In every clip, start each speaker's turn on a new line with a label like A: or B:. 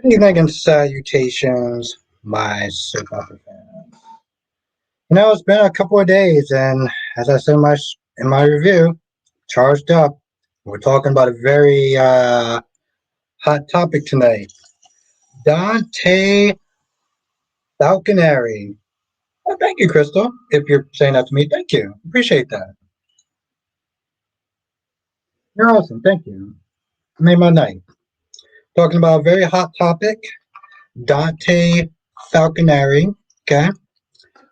A: Good evening and salutations, my soap opera fans. It's been a couple of days, and as I said in my review, charged up. We're talking about a very hot topic tonight. Dante Falconeri. Oh, thank you, Crystal. If you're saying that to me, thank you. Appreciate that. You're awesome. Thank you. Made my night. Talking about a very hot topic, Dante Falconeri. Okay,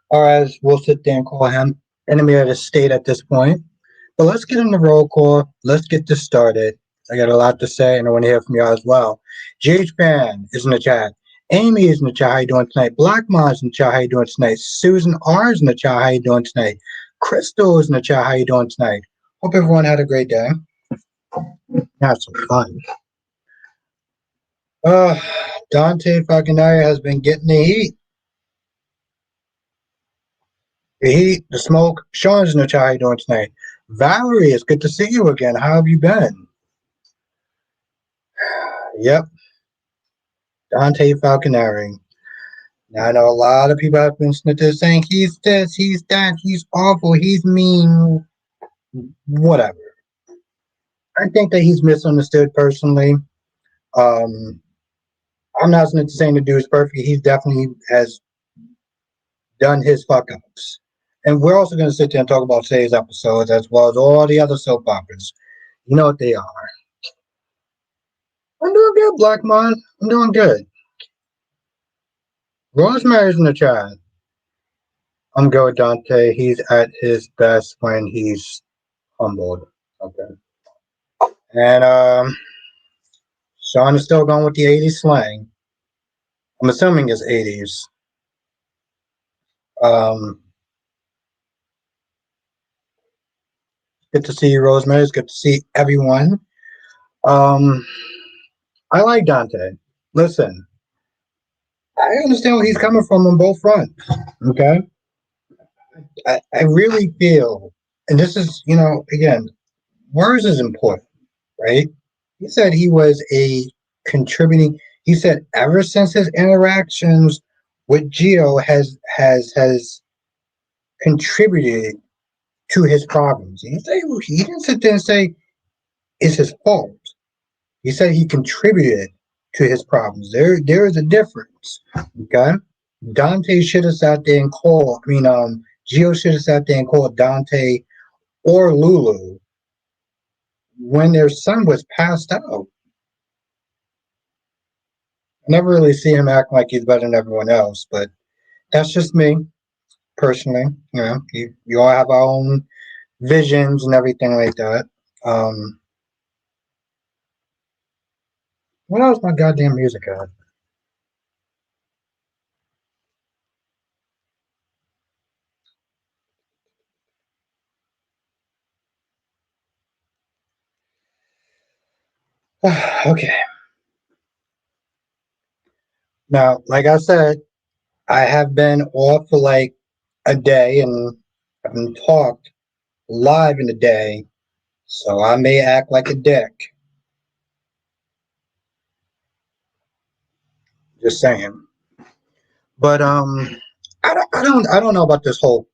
A: or as we'll sit there and call him, enemy of the state at this point. But let's get in the roll call. Let's get this started. I got a lot to say, and I want to hear from y'all as well. GH Fan is in the chat. Amy is in the chat. How you doing tonight? Black Mom's in the chat. How you doing tonight? Susan R is in the chat. How you doing tonight? Crystal is in the chat. How you doing tonight? Hope everyone had a great day. Have some fun. Uh, Dante Falconeri has been getting the heat. The heat, the smoke. Sean's in the chat. How you doing tonight? Valerie, it's good to see you again. How have you been? Yep, Dante Falconeri. Now, I know a lot of people have been saying he's this, he's that, he's awful, he's mean, whatever. I think that he's misunderstood personally. Um, I'm not saying the dude's perfect. He definitely has done his fuck ups. And we're also going to sit there and talk about today's episodes as well as all the other soap operas. You know what they are. I'm doing good, Black Mon. I'm doing good. Rosemary's in the chat. I'm good with Dante. He's at his best when he's humbled. Okay. And Sean is still going with the 80s slang. I'm assuming it's 80s. Um, Good to see you, Rosemary. It's good to see everyone. Um, I like Dante. Listen, I understand where he's coming from on both fronts. Okay. I really feel, and this is, again, words is important, right? He said he was a contributing. He said ever since his interactions with Gio has contributed to his problems. He didn't sit there and say it's his fault. He said he contributed to his problems. There is a difference. Okay, Dante should have sat there and called. Gio should have sat there and called Dante or Lulu when their son was passed out. I never really see him acting like he's better than everyone else, but that's just me personally. You all have our own visions and everything like that. Um, what else my goddamn music at? Okay. Now, like I said, I have been off for like a day and I've been talked live in the day, so I may act like a dick. Just saying. But I don't know about this whole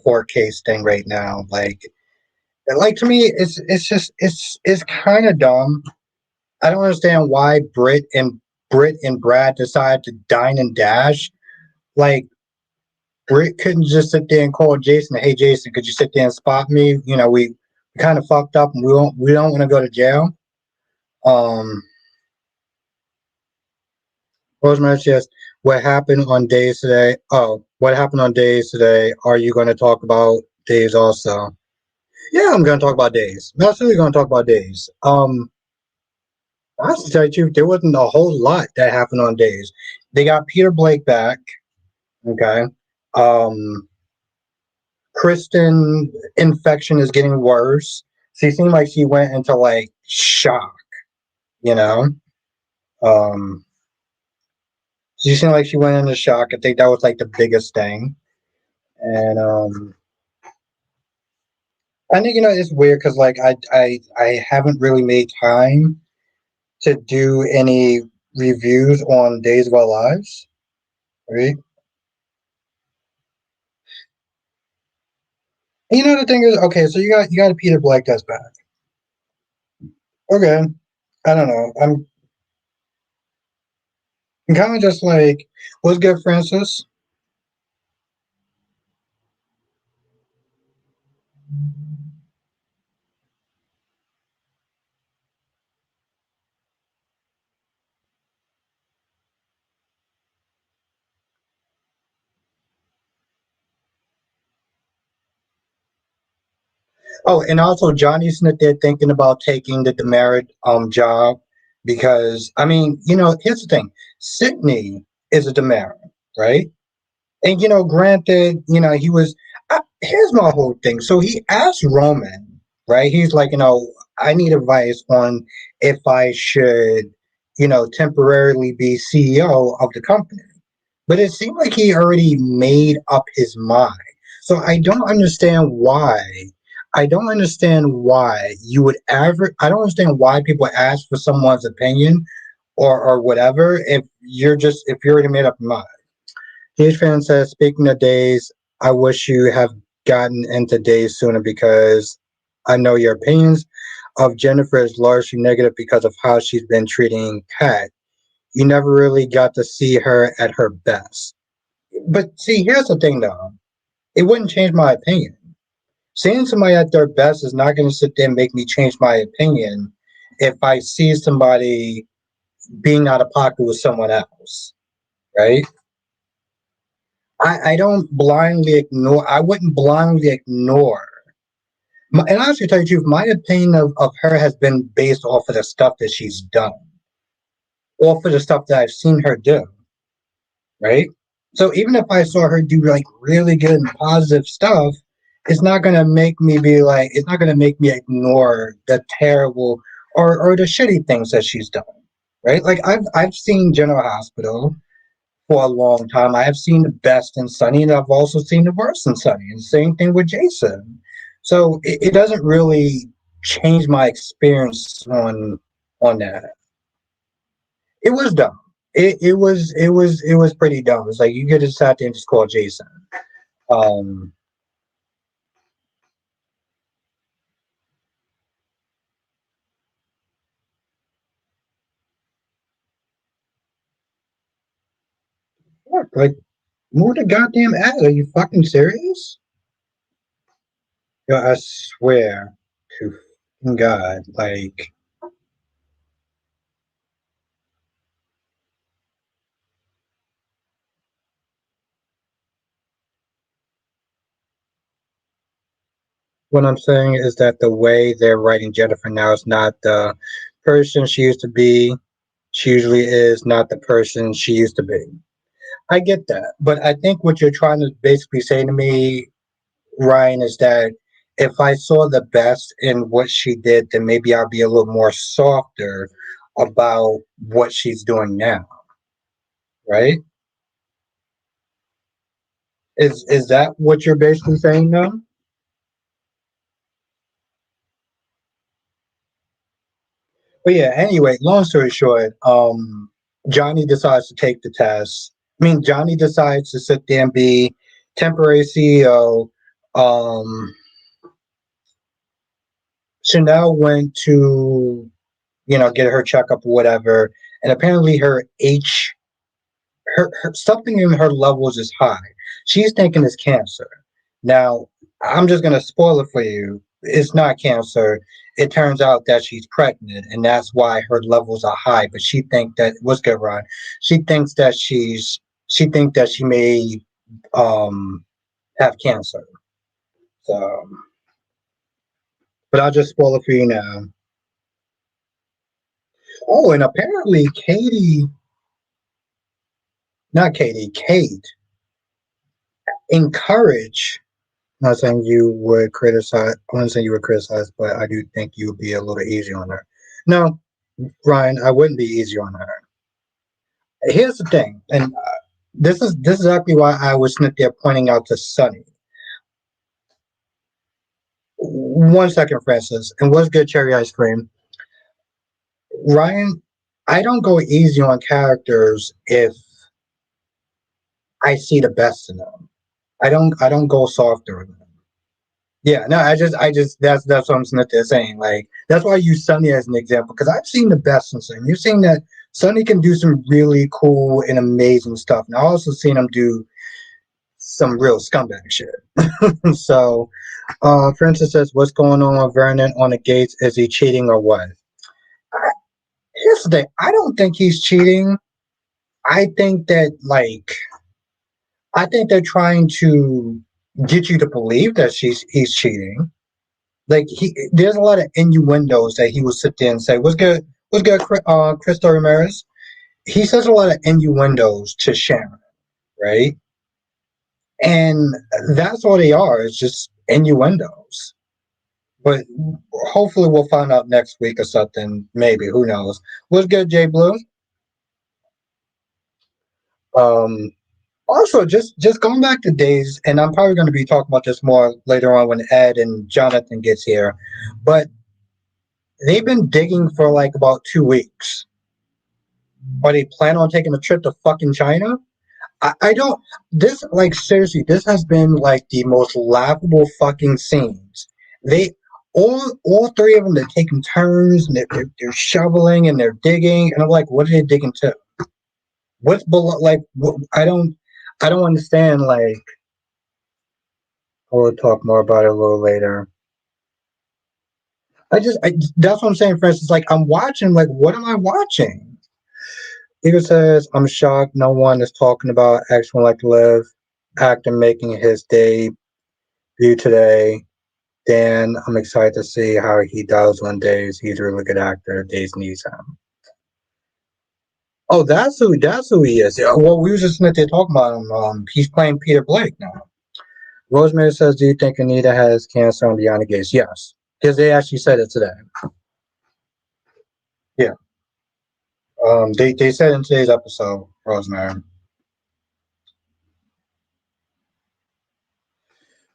A: court case thing right now. Like to me, it's kind of dumb. I don't understand why Britt and Brad decided to dine and dash. Like Britt couldn't just sit there and call Jason, "Hey Jason, could you sit there and spot me? We kind of fucked up and we don't want to go to jail." Um, Rosemary says, "What happened on days today? Oh, what happened on days today? Are you going to talk about days also?" Yeah, I'm going to talk about days. I'm absolutely going to talk about days. Honestly, to tell you the truth, there wasn't a whole lot that happened on days. They got Peter Blake back. Okay. Um, Kristen infection is getting worse. She seemed like she went into like shock, you know. Um, she seemed like she went into shock. I think that was like the biggest thing. And I think it's weird because like I haven't really made time to do any reviews on Days of Our Lives, right? And you know the thing is, okay, so you got a Peter Blake that's back. Okay, I don't know. I'm kind of just like, what's good, Francis? Oh, and also Johnny's sitting there thinking about taking the demerit job because I mean, here's the thing: Sydney is a demerit, right? And granted, he was. Here's my whole thing. So he asked Roman, right? He's like, I need advice on if I should, temporarily be CEO of the company. But it seemed like he already made up his mind. So I don't understand why. I don't understand why you would ever. I don't understand why people ask for someone's opinion or whatever if you're already made up your mind. Huge fan says, speaking of days, I wish you have gotten into days sooner because I know your opinions of Jennifer is largely negative because of how she's been treating Kat. You never really got to see her at her best. But see, here's the thing though. It wouldn't change my opinion. Seeing somebody at their best is not going to sit there and make me change my opinion if I see somebody being out of pocket with someone else, right? I don't blindly ignore. I wouldn't blindly ignore. And honestly, to tell you the truth, my opinion of her has been based off of the stuff that she's done, off of the stuff that I've seen her do, right? So even if I saw her do like really good and positive stuff, it's not gonna make me be like, it's not gonna make me ignore the terrible or the shitty things that she's done, right? Like I've seen General Hospital for a long time. I have seen the best in Sunny, and I've also seen the worst in Sunny. And same thing with Jason. So it doesn't really change my experience on that. It was dumb. It was pretty dumb. It's like you could have sat there and just called Jason. Um, look, like move the goddamn ad. Are you fucking serious? Yo, I swear to God, like what I'm saying is that the way they're writing Jennifer now is not the person she used to be. She usually is not the person she used to be. I get that. But I think what you're trying to basically say to me, Ryan, is that if I saw the best in what she did, then maybe I'll be a little more softer about what she's doing now, right? Is that what you're basically saying now? But yeah, anyway, long story short, Johnny decides to take the test. I mean, Johnny decides to sit there and be temporary CEO. Um, Chanel went to, get her checkup or whatever, and apparently her something in her levels is high. She's thinking it's cancer. Now, I'm just gonna spoil it for you. It's not cancer. It turns out that she's pregnant, and that's why her levels are high. But she think that what's good, Ron? She thinks that she thinks that she may um have cancer. So, but I'll just spoil it for you now. Oh, and apparently Kate encouraged. I'm not saying you would criticize. I'm not saying you would criticize, but I do think you would be a little easy on her. No, Ryan, I wouldn't be easy on her. Here's the thing, and this is exactly why I was sitting there pointing out to Sunny. 1 second, Francis, and what's good cherry ice cream, Ryan? I don't go easy on characters if I see the best in them. I don't go softer with them. Yeah, no, that's what I'm saying. Like that's why I use Sunny as an example because I've seen the best in Sunny. You've seen that Sunny can do some really cool and amazing stuff, and I've also seen him do some real scumbag shit. So, Francis says, "What's going on with Vernon on the gates? Is he cheating or what?" Here's the thing: I don't think he's cheating. I think that I think they're trying to get you to believe that he's cheating. Like there's a lot of innuendos that he will sit there and say, what's good, Crystal Ramirez?" He says a lot of innuendos to Sharon, right? And that's all they are. It's just innuendos. But hopefully we'll find out next week or something. Maybe, who knows? What's good, Jay Blue? Um, Also, just going back to days, and I'm probably going to be talking about this more later on when Ed and Jonathan gets here, but they've been digging for like about 2 weeks. Are they plan on taking a trip to fucking China? I don't. This like seriously, this has been like the most laughable fucking scenes. They all three of them they're taking turns and they're shoveling and they're digging, and I'm like, what are they digging to? What's below? Like, I don't understand. Like, we'll talk more about it a little later. That's what I'm saying, for instance. Like, I'm watching, like, what am I watching? Eagle says, I'm shocked no one is talking about Actual Like to Live actor making his debut today. Dan, I'm excited to see how he does one day. He's a really good actor. Days needs him. Oh, that's who he is. Yeah, well, we were just sitting there talking about him. He's playing Peter Blake now. Rosemary says, do you think Anita has cancer on Beyond the Gates? Yes. Because they actually said it today. Yeah. They said in today's episode, Rosemary.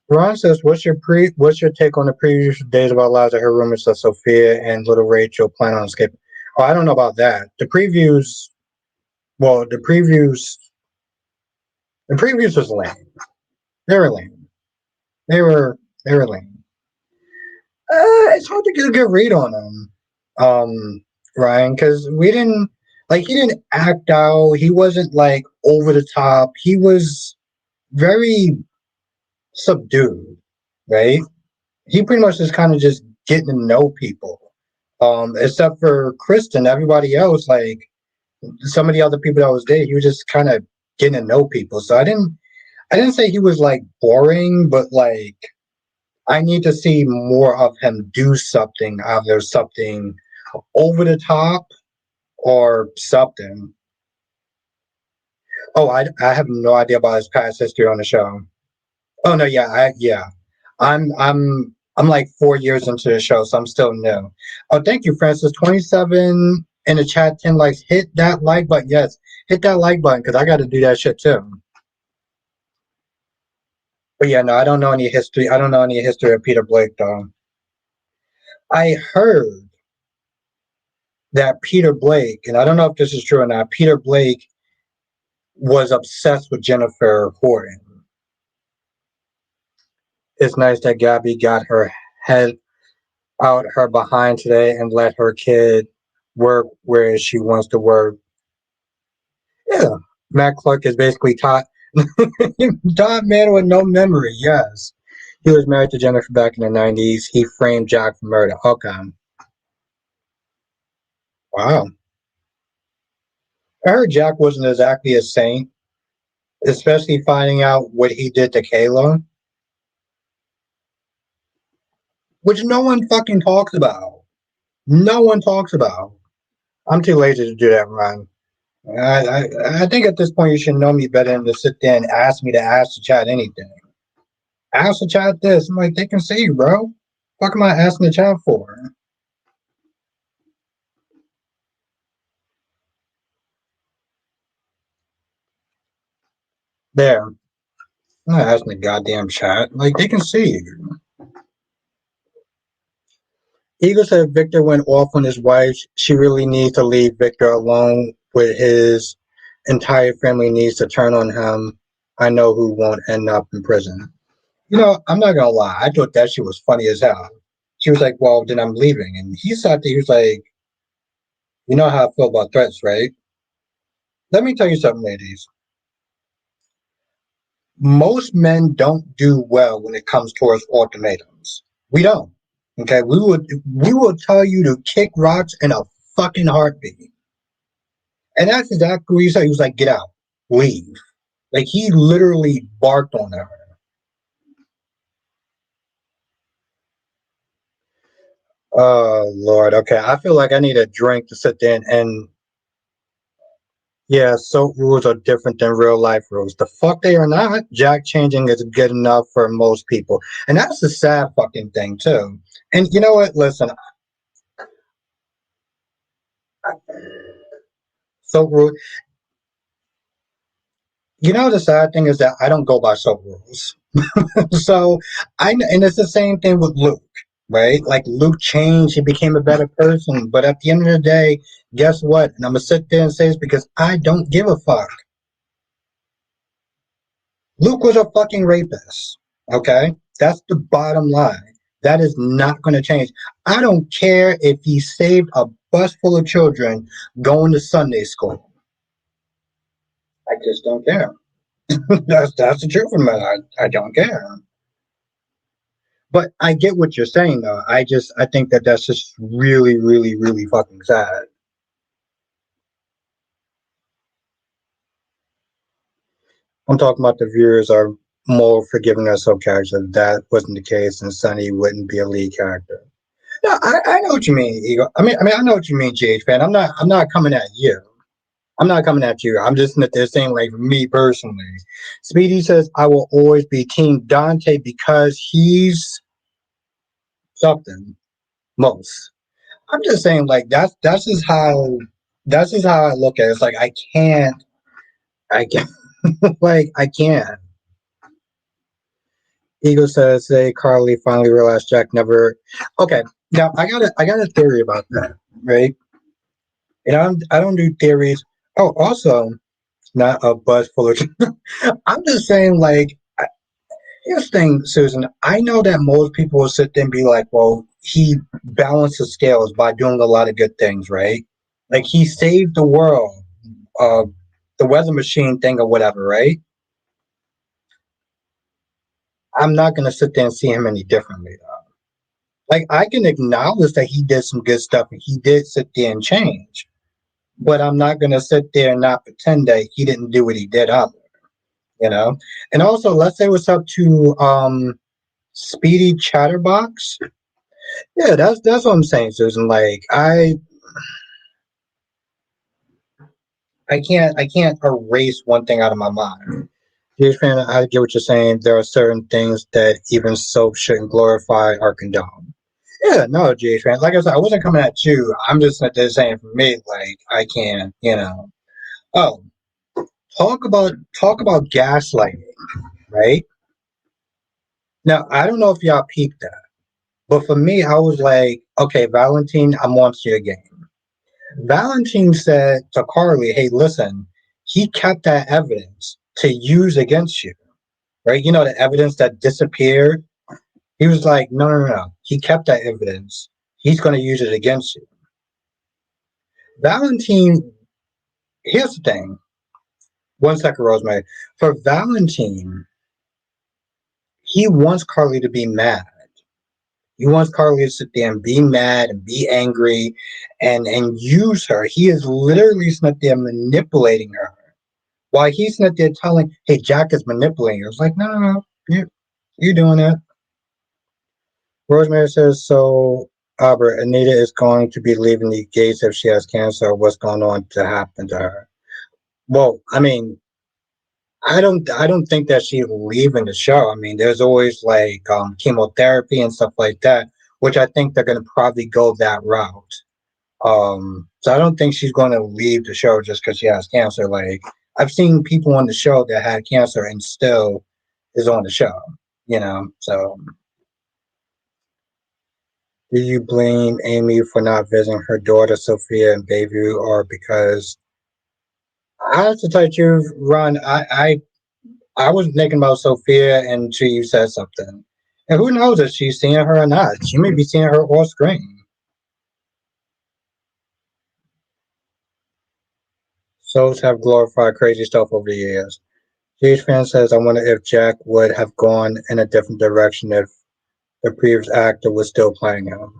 A: Ron says, what's your take on the previous days about lives? I heard rumors that Sophia and little Rachel plan on escaping. Oh, I don't know about that. Well, the previews was lame. They were lame. They were they were lame. It's hard to get a good read on them, Ryan, because we didn't he didn't act out. He wasn't like over the top. He was very subdued, right? He pretty much is kind of just getting to know people. Except for Kristen, everybody else, like some of the other people that was there, he was just kind of getting to know people. So I didn't say he was like boring, but like I need to see more of him do something, either something over the top or something. Oh, I have no idea about his past history on the show. Oh no, yeah. I'm like 4 years into the show, so I'm still new. Oh, thank you, Francis. 27 in the chat, 10 likes. Hit that like button. Yes, hit that like button because I got to do that shit too. But yeah, no, I don't know any history. I don't know any history of Peter Blake though. I heard that Peter Blake, and I don't know if this is true or not. Peter Blake was obsessed with Jennifer Horton. It's nice that Gabby got her head out her behind today and let her kid work where she wants to work. Yeah, Matt Clark is basically Todd Man with no memory. Yes, he was married to Jennifer back in the '90s. He framed Jack for murder. Okay, wow. I heard Jack wasn't exactly a saint, especially finding out what he did to Kayla, which no one fucking talks about. No one talks about. I'm too lazy to do that, Ryan. I think at this point you should know me better than to sit there and ask me to ask the chat anything. Ask the chat this. I'm like, they can see you, bro. What am I asking the chat for? There. I'm not asking the goddamn chat. Like, they can see you. Eagle said Victor went off on his wife. She really needs to leave Victor alone with his entire family needs to turn on him. I know who won't end up in prison. I'm not gonna lie. I thought that shit was funny as hell. She was like, "Well, then I'm leaving," and he sat there. He was like, "You know how I feel about threats, right? Let me tell you something, ladies. Most men don't do well when it comes towards ultimatums. We don't. Okay, we will tell you to kick rocks in a fucking heartbeat." And that's exactly what he said. He was like, "Get out, leave." Like he literally barked on her. Oh Lord. Okay, I feel like I need a drink to sit there and yeah, soap rules are different than real life rules. The fuck they are not. Jack changing is good enough for most people, and that's the sad fucking thing too. And you know what? Listen, soap rule. The sad thing is that I don't go by soap rules. So and it's the same thing with Luke, right? Like Luke changed, he became a better person. But at the end of the day, guess what? And I'm gonna sit there and say this because I don't give a fuck. Luke was a fucking rapist. Okay? That's the bottom line. That is not gonna change. I don't care if he saved a bus full of children going to Sunday school. I just don't care. That's the truth of it. I don't care. But I get what you're saying, though. I think that that's just really, really, really fucking sad. I'm talking about the viewers are more forgiving us of characters. If that wasn't the case, then Sonny wouldn't be a lead character. No, I know what you mean, Eagle. I know what you mean, GH fan. I'm not coming at you. I'm not coming at you. I'm just saying, like, me personally. Speedy says, I will always be Team Dante because he's something, most. I'm just saying, like, that's just how I look at it. It's like, I can't, like, I can't. Eagle says, say Carly finally realized Jack never. Okay, now I got a theory about that, right? And I don't do theories. Oh, also, not a bus full of. I'm just saying, like, here's the thing, Susan. I know that most people will sit there and be like, well, he balanced the scales by doing a lot of good things, right? Like, he saved the world, uh, the weather machine thing or whatever, right? I'm not going to sit there and see him any differently, though. Like, I can acknowledge that he did some good stuff and he did sit there and change, but I'm not going to sit there and not pretend that he didn't do what he did either. And also, let's say what's up to Speedy Chatterbox. Yeah, that's what I'm saying, Susan. Like I can't erase one thing out of my mind. Huge fan. I get what you're saying. There are certain things that even soap shouldn't glorify or condone. Yeah, no, GH fan. Like I said, I wasn't coming at you. I'm just saying for me, like I can't. Oh, talk about gaslighting, right? Now I don't know if y'all peeped that, but for me, I was like, okay, Valentine, I'm on to your game. Valentine said to Carly, hey, listen, he kept that evidence to use against you, right? The evidence that disappeared. He was like, no, no, no, no. He kept that evidence. He's going to use it against you. Valentine, here's the thing. One second, Rosemary. For Valentine, he wants Carly to be mad. He wants Carly to sit there and be mad and be angry and use her. He is literally sitting there manipulating her. While he's not there telling, hey, Jack is manipulating you. It's like, no, no, no. You're doing that. Rosemary says, so, Albert, Anita is going to be leaving the gates if she has cancer. What's going on to happen to her? Well, I mean, I don't think that she's leaving the show. I mean, there's always like chemotherapy and stuff like that, which I think they're going to probably go that route. So I don't think she's going to leave the show just because she has cancer. Like I've seen people on the show that had cancer and still is on the show. So Do you blame Amy for not visiting her daughter Sophia in Bayview, or because I have to tell you, Ron, I was thinking about Sophia until you said something. And who knows if she's seeing her or not? She may be seeing her off screen. Souls have glorified crazy stuff over the years. GH fan says, I wonder if Jack would have gone in a different direction if the previous actor was still playing him.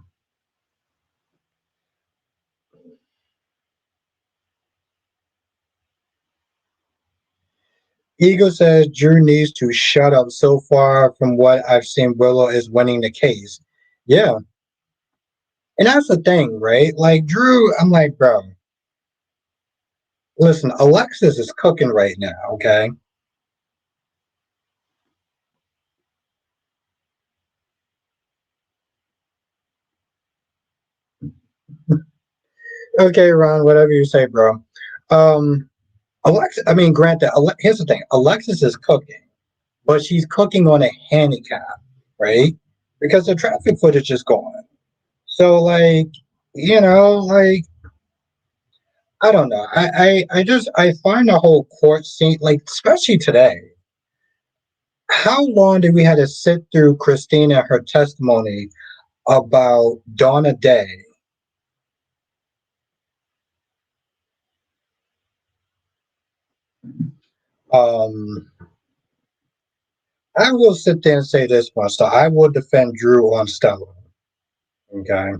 A: Eagle says Drew needs to shut up. So far from what I've seen, Willow is winning the case. Yeah. And that's the thing, right? Like Drew, I'm like, bro, listen, Alexis is cooking right now, okay? Okay, Ron, whatever you say, bro. Um, Alexis, I mean, granted, here's the thing: Alexis is cooking, but she's cooking on a handicap, right? Because the traffic footage is gone. So, like, like I don't know. I find the whole court scene, like, especially today. How long did we have to sit through Christina her testimony about Donna Day? Um, I will sit there and say this much. So I will defend Drew on Stella. Okay.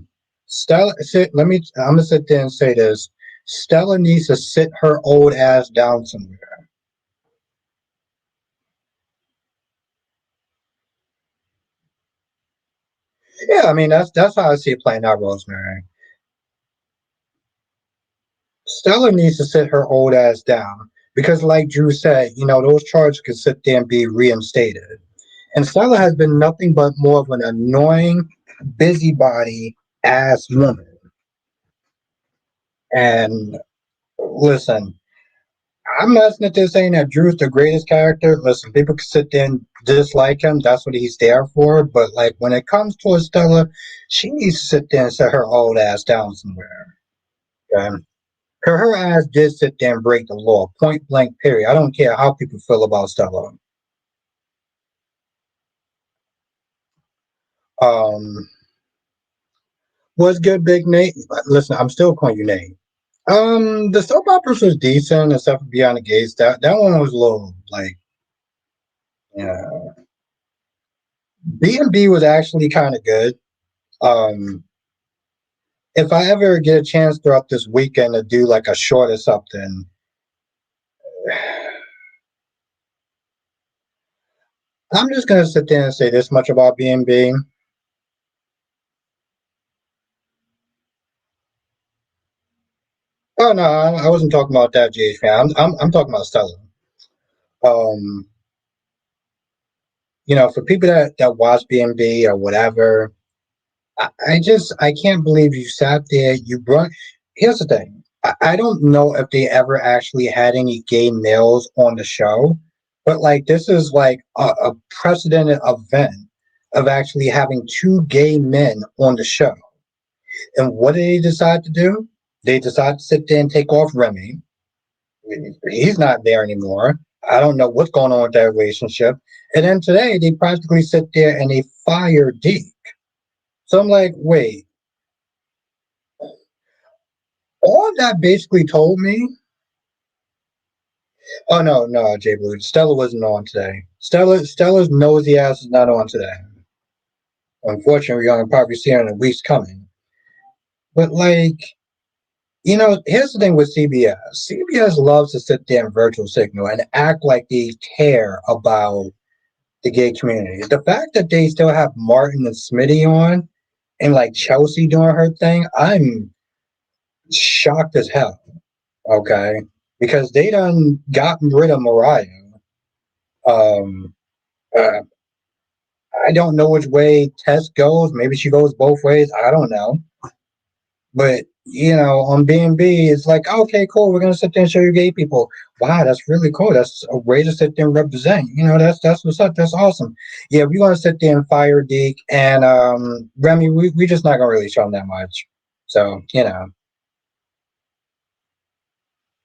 A: Stella, let me. I'm gonna sit there and say this. Stella needs to sit her old ass down somewhere. Yeah, I mean that's how I see it playing out, Rosemary. Stella needs to sit her old ass down because, like Drew said, those charges could sit there and be reinstated. And Stella has been nothing but more of an annoying, busybody ass woman. And listen, I'm not sitting there saying that Drew's the greatest character. Listen, people can sit there and dislike him. That's what he's there for. But like when it comes to Stella, she needs to sit there and set her old ass down somewhere. Okay? Her ass did sit there and break the law, point blank. Period. I don't care how people feel about Stella. Um, what's good, Big Nate? Listen, I'm still calling you Nate. The soap operas was decent except for Beyond the Gates. That one was a little like, yeah. B&B was actually kind of good. Um, if I ever get a chance throughout this weekend to do like a short or something, I'm just gonna sit there and say this much about B&B. Oh no, I wasn't talking about that GH fan. I'm talking about Stella. Um, for people that watch B&B or whatever, I can't believe you sat there. You brought. Here's the thing. I don't know if they ever actually had any gay males on the show, but like this is like a precedented event of actually having two gay men on the show. And what did they decide to do? They decided to sit there and take off Remy. He's not there anymore. I don't know what's going on with that relationship. And then today they practically sit there and they fire Deke. So I'm like, wait, all that basically told me. Oh no, Jay Blue. Stella wasn't on today. Stella's nosy ass is not on today. Unfortunately, we're gonna probably see her in a week's coming. But like, here's the thing with CBS. CBS loves to sit there in virtual signal and act like they care about the gay community. The fact that they still have Martin and Smitty on and like Chelsea doing her thing, I'm shocked as hell. Okay. Because they done gotten rid of Mariah. Um uh, I don't know which way Tess goes. Maybe she goes both ways. I don't know. But on B&B, it's like, okay, cool. We're gonna sit there and show you gay people. Wow, that's really cool. That's a way to sit there and represent. That's what's up. That's awesome. Yeah, we're gonna sit there and fire Deke and Remy. We just not gonna really show them that much. So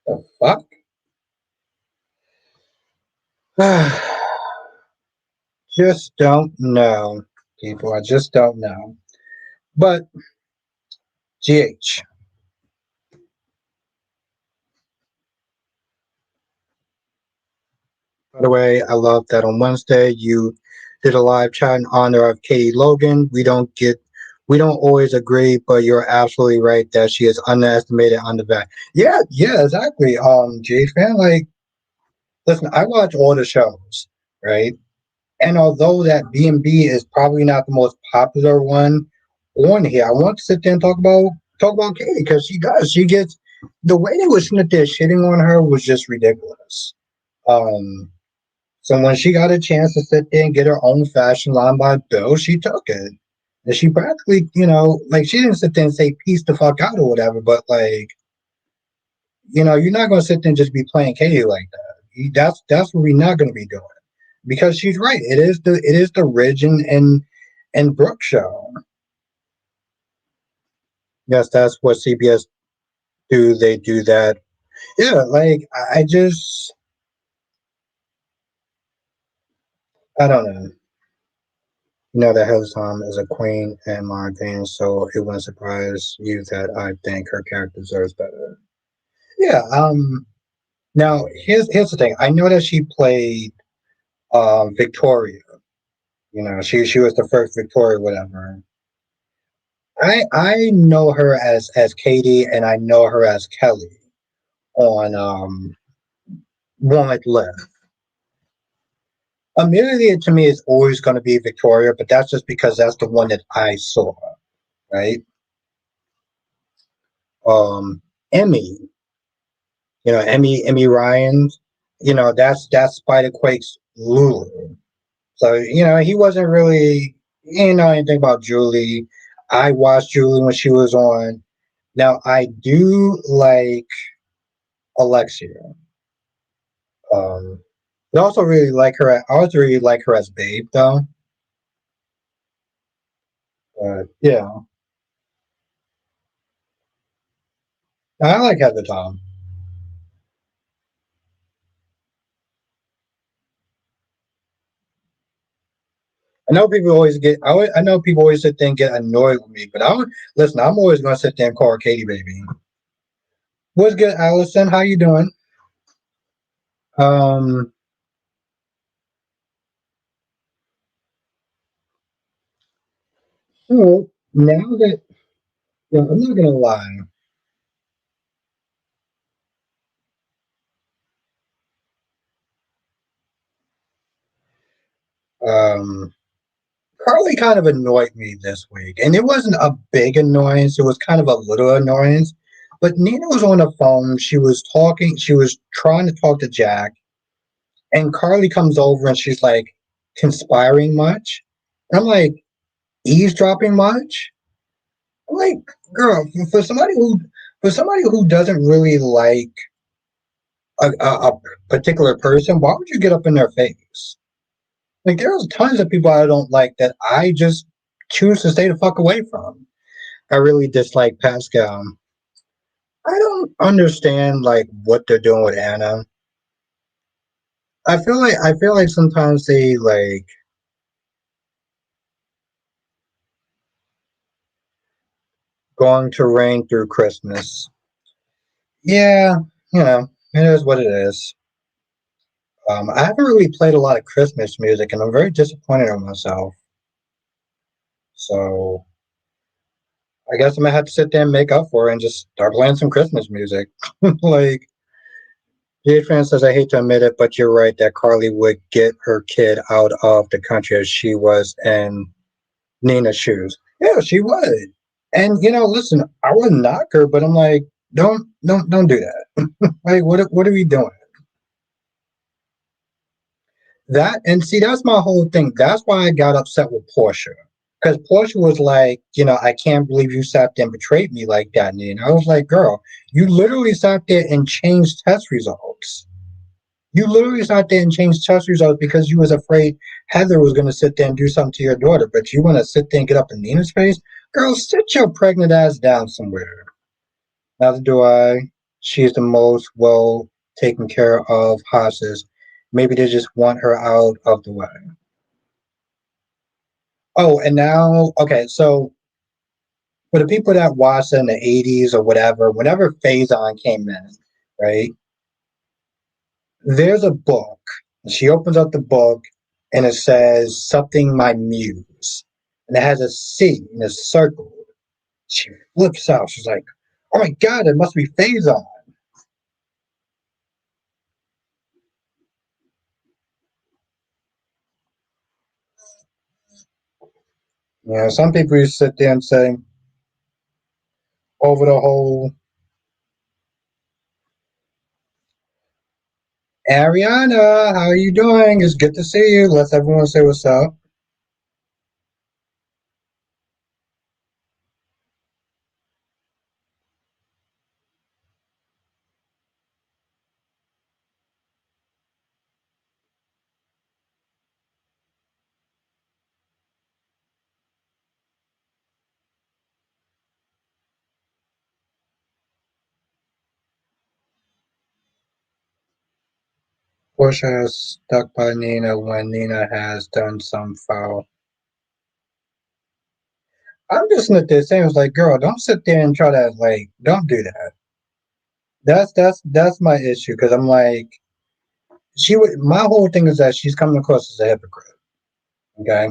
A: the fuck. Just don't know, people. I just don't know. But GH. By the way, I love that on Wednesday you did a live chat in honor of Katie Logan. We don't always agree, but you're absolutely right that she is underestimated on the back. Yeah, yeah, exactly. GH fan, like, listen, I watch all the shows, right? And although that B&B is probably not the most popular one on here, I want to sit there and talk about Katie because she does. She gets the way they were sitting there shitting on her was just ridiculous. Um, so when she got a chance to sit there and get her own fashion line by Bill, she took it. And she practically, like she didn't sit there and say peace the fuck out or whatever, but like, you're not gonna sit there and just be playing Katie like that. That's what we're not gonna be doing. Because she's right. It is the Ridge and Brooke show. Yes, that's what CBS do. They do that. Yeah, like I just I don't know. That Heather Tom is a queen in my opinion, so it wouldn't surprise you that I think her character deserves better. Yeah. Now here's the thing. I know that she played Victoria. She was the first Victoria, whatever. I know her as Katie, and I know her as Kelly on One Like Left. Amelia to me is always going to be Victoria, but that's just because that's the one that I saw, right? Emmy, Emmy Ryan, that's Spider Quake's Lulu. So he wasn't really anything about Julie. I watched Julie when she was on. Now I do like Alexia. Um, but I also really like her. I also really like her as Babe, though. But yeah, I like Heather Tom. I know people always get. I know people always sit there and get annoyed with me, but listen. I'm always gonna sit there and call her Katie baby. What's good, Allison? How you doing? Um, so now that I'm not gonna lie. Um, Carly kind of annoyed me this week, and it wasn't a big annoyance. It was kind of a little annoyance. But Nina was on the phone. She was talking. She was trying to talk to Jack, and Carly comes over and she's like, conspiring much. And I'm like, eavesdropping much? I'm like, girl, for somebody who doesn't really like a particular person, why would you get up in their face? Like, there's tons of people I don't like that I just choose to stay the fuck away from. I really dislike Pascal. I don't understand like what they're doing with Anna. I feel like sometimes they like going to rain through Christmas. Yeah, it is what it is. I haven't really played a lot of Christmas music, and I'm very disappointed in myself. So I guess I'm gonna have to sit there and make up for it and just start playing some Christmas music. Like Jay Fan says, I hate to admit it, but you're right that Carly would get her kid out of the country as she was in Nina's shoes. Yeah, she would. And listen, I wouldn't knock her, but I'm like, don't do that. Like, what are we doing? That and see, that's my whole thing. That's why I got upset with Portia. because Portia was like, I can't believe you sat there and betrayed me like that, Nina. I was like, girl, you literally sat there and changed test results. You literally sat there and changed test results because you was afraid Heather was going to sit there and do something to your daughter. But you want to sit there and get up in Nina's face? Girl, sit your pregnant ass down somewhere. Neither do I. She's the most well taken care of hostage. Maybe they just want her out of the way. Oh, and now, okay, so for the people that watched in the 80s or whatever, whenever Phazon came in, right, there's a book. She opens up the book and it says something my muse. And it has a C and it's circled. She flips out. She's like, oh my God, it must be Phazon. Some people used to sit there and say, over the whole Ariana, how are you doing? It's good to see you. Let's everyone say what's up. Portia has stuck by Nina when Nina has done some foul. I'm just looking at this and was like, girl, don't sit there and try to don't do that. That's my issue because I'm like, she would. My whole thing is that she's coming across as a hypocrite. Okay,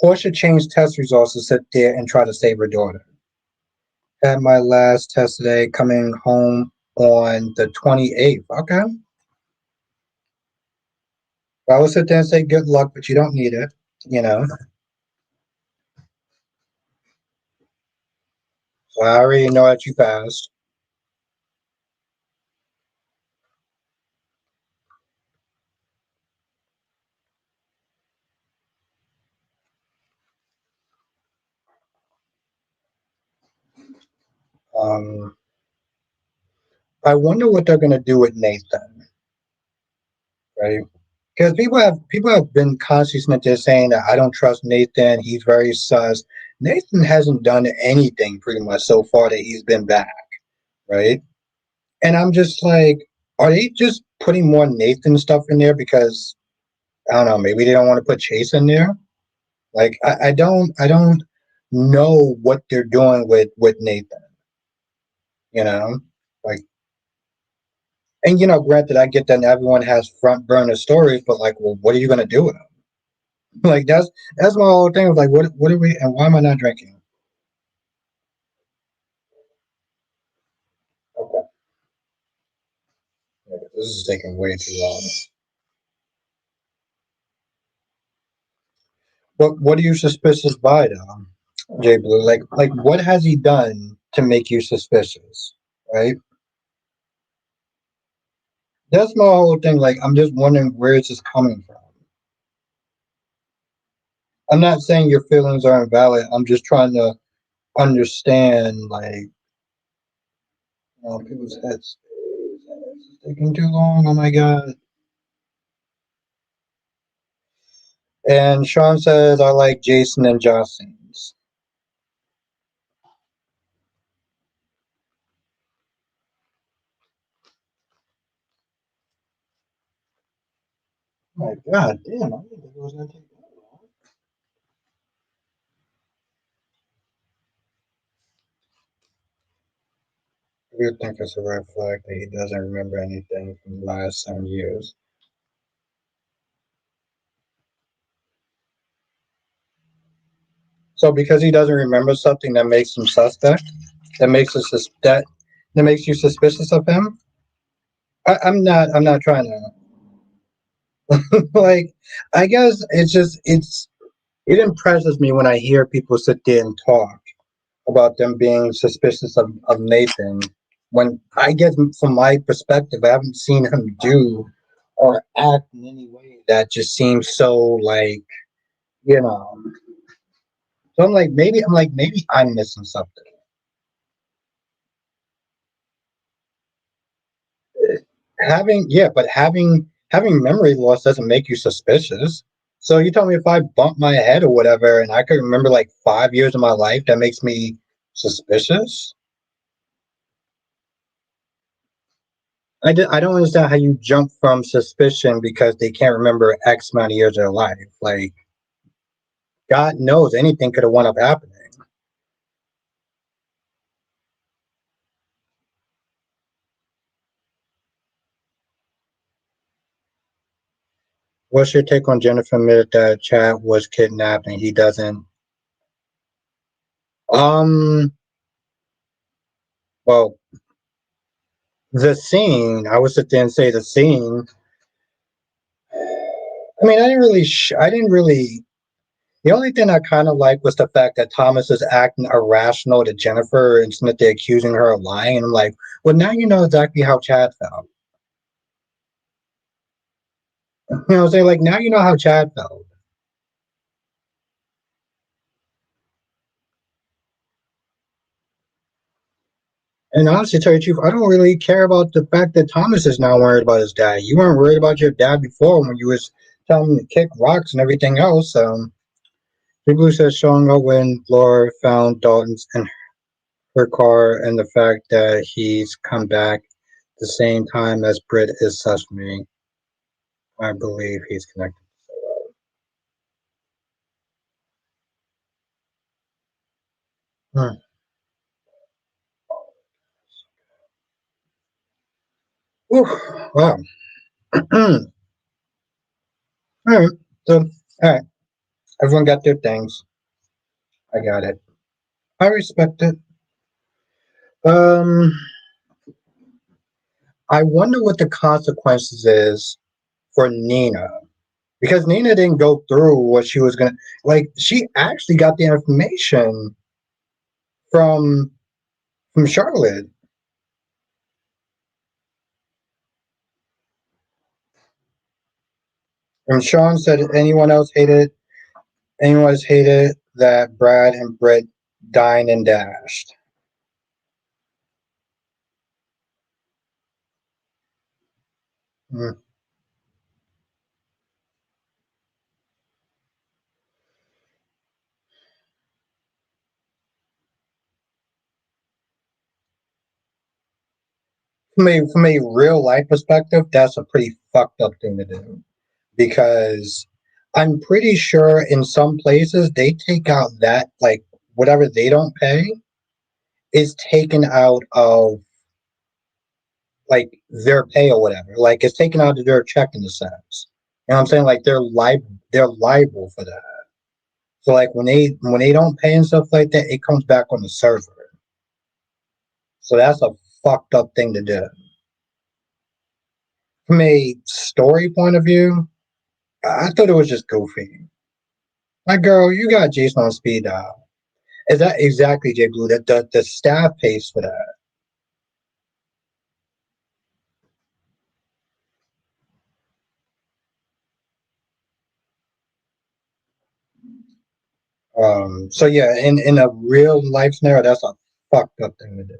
A: Portia changed test results to sit there and try to save her daughter. Had my last test today, coming home on the 28th. Okay, I would sit there and say good luck, but you don't need it. You know, so I already know that you passed. Um, I wonder what they're gonna do with Nathan, right? Because people have been constantly there saying that I don't trust Nathan. He's very sus. Nathan hasn't done anything pretty much so far that he's been back, right? And I'm just like, are they just putting more Nathan stuff in there because I don't know, maybe they don't want to put Chase in there? Like I don't know what they're doing with Nathan, you know? Like and granted I get that everyone has front burner stories, but like, well, what are you gonna do with them? Like that's my whole thing. Like, what are we and why am I not drinking? Okay, yeah, this is taking way too long. What are you suspicious by, though, Jay Blue? Like what has he done to make you suspicious? Right? That's my whole thing. Like, I'm just wondering where it's just coming from. I'm not saying your feelings are invalid. I'm just trying to understand, like, people's heads. It's taking too long. Oh my god. And Sean says I like Jason and Josh scenes. Oh my god, damn! I didn't think it was gonna take that long. I do think it's a red flag that he doesn't remember anything from the last 7 years. So because he doesn't remember something that makes him suspect, that makes us that makes you suspicious of him. I'm not trying to like. I guess it impresses me when I hear people sit there and talk about them being suspicious of Nathan. When I guess from my perspective, I haven't seen him do or act in any way that just seems so like you know So maybe I'm missing something. But having memory loss doesn't make you suspicious. So you tell me if I bump my head or whatever and I can remember like 5 years of my life, that makes me suspicious? I don't understand how you jump from suspicion because they can't remember X amount of years of their life. Like, God knows anything could have wound up happening. What's your take on Jennifer admitted that Chad was kidnapped and he doesn't? Um, well, the scene, I would sit there and say the scene. I mean, I didn't really. The only thing I kind of liked was the fact that Thomas is acting irrational to Jennifer and Smith, they're accusing her of lying. And I'm like, well, now you know exactly how Chad felt. You know what I'm saying? Like, now you know how Chad felt. And honestly, to tell you the truth, I don't really care about the fact that Thomas is now worried about his dad. You weren't worried about your dad before when you was telling him to kick rocks and everything else. People says showing up when Laura found Dalton's in her car and the fact that he's come back the same time as Brit is such me. I believe he's connected. Hmm. Whew, wow. All right. So, all right. Everyone got their things. I got it. I respect it. Um, I wonder what the consequences is for Nina because Nina didn't go through what she was gonna like. She actually got the information from Charlotte, and Sean said anyone else hated that Brad and Britt dined and dashed. Mm. From a real life perspective, that's a pretty fucked up thing to do because I'm pretty sure in some places they take out that like whatever they don't pay is taken out of like their pay or whatever. Like it's taken out of their check in a sense. You know what I'm saying? Like they're liable for that. So like when they don't pay and stuff like that, it comes back on the server. So that's a fucked up thing to do. From a story point of view, I thought it was just goofy. My girl, you got Jason on speed dial. Is that exactly J Blue? That the staff pays for that. So yeah, in a real life scenario, that's a fucked up thing to do.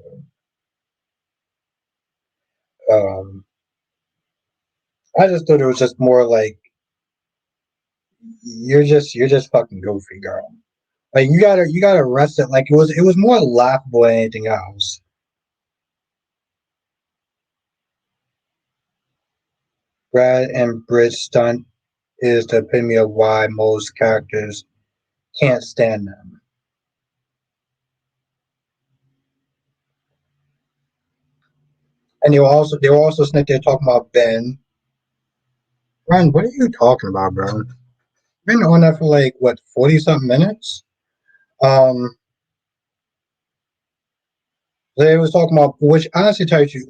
A: Um, I just thought it was just more like you're just fucking goofy, girl. Like you gotta arrest it. Like it was more laughable than anything else. Brad and Bridge stunt is the epitome of why most characters can't stand them. And they were also sitting there talking about Ben. Ryan, what are you talking about, bro? Been on that for like what 40 something minutes. Um, they was talking about which honestly tells you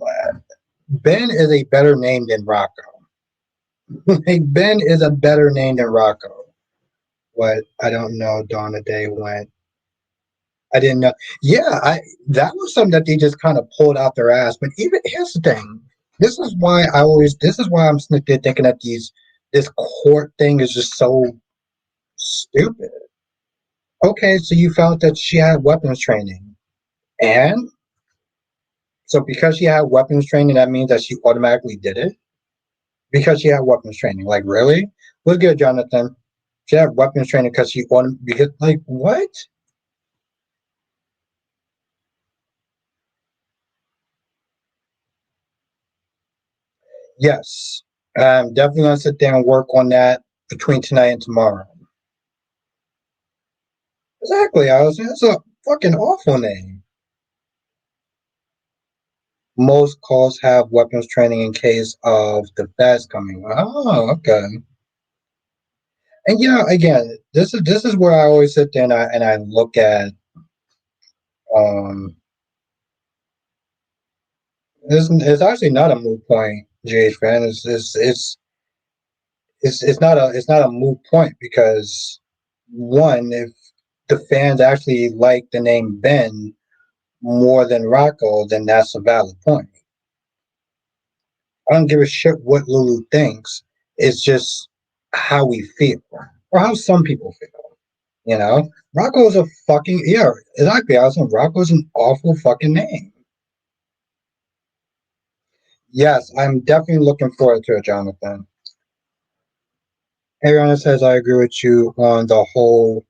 A: Ben is a better name than Rocco. Like Ben is a better name than Rocco. What I don't know. Dawn of Day went. I didn't know. Yeah, I that was something that they just kind of pulled out their ass. But even here's the thing. This is why I'm sitting there thinking that this court thing is just so stupid. Okay, so you found that she had weapons training. And so because she had weapons training, that means that she automatically did it? Because she had weapons training. Like, really? What's good, Jonathan? She had weapons training because because like what? Yes. I'm definitely gonna sit there and work on that between tonight and tomorrow. Exactly. I was That's a fucking awful name. Most calls have weapons training in case of the feds coming. Oh, okay. And again, this is where I always sit there and I look at um it's actually not a moot point, GH fan. It's not a moot point because one, if the fans actually like the name Ben more than Rocco, then that's a valid point. I don't give a shit what Lulu thinks. It's just how we feel, or how some people feel. Rocco's a fucking yeah, exactly. I was saying Rocco's an awful fucking name. Yes, I'm definitely looking forward to it, Jonathan. Ariana says I agree with you on the whole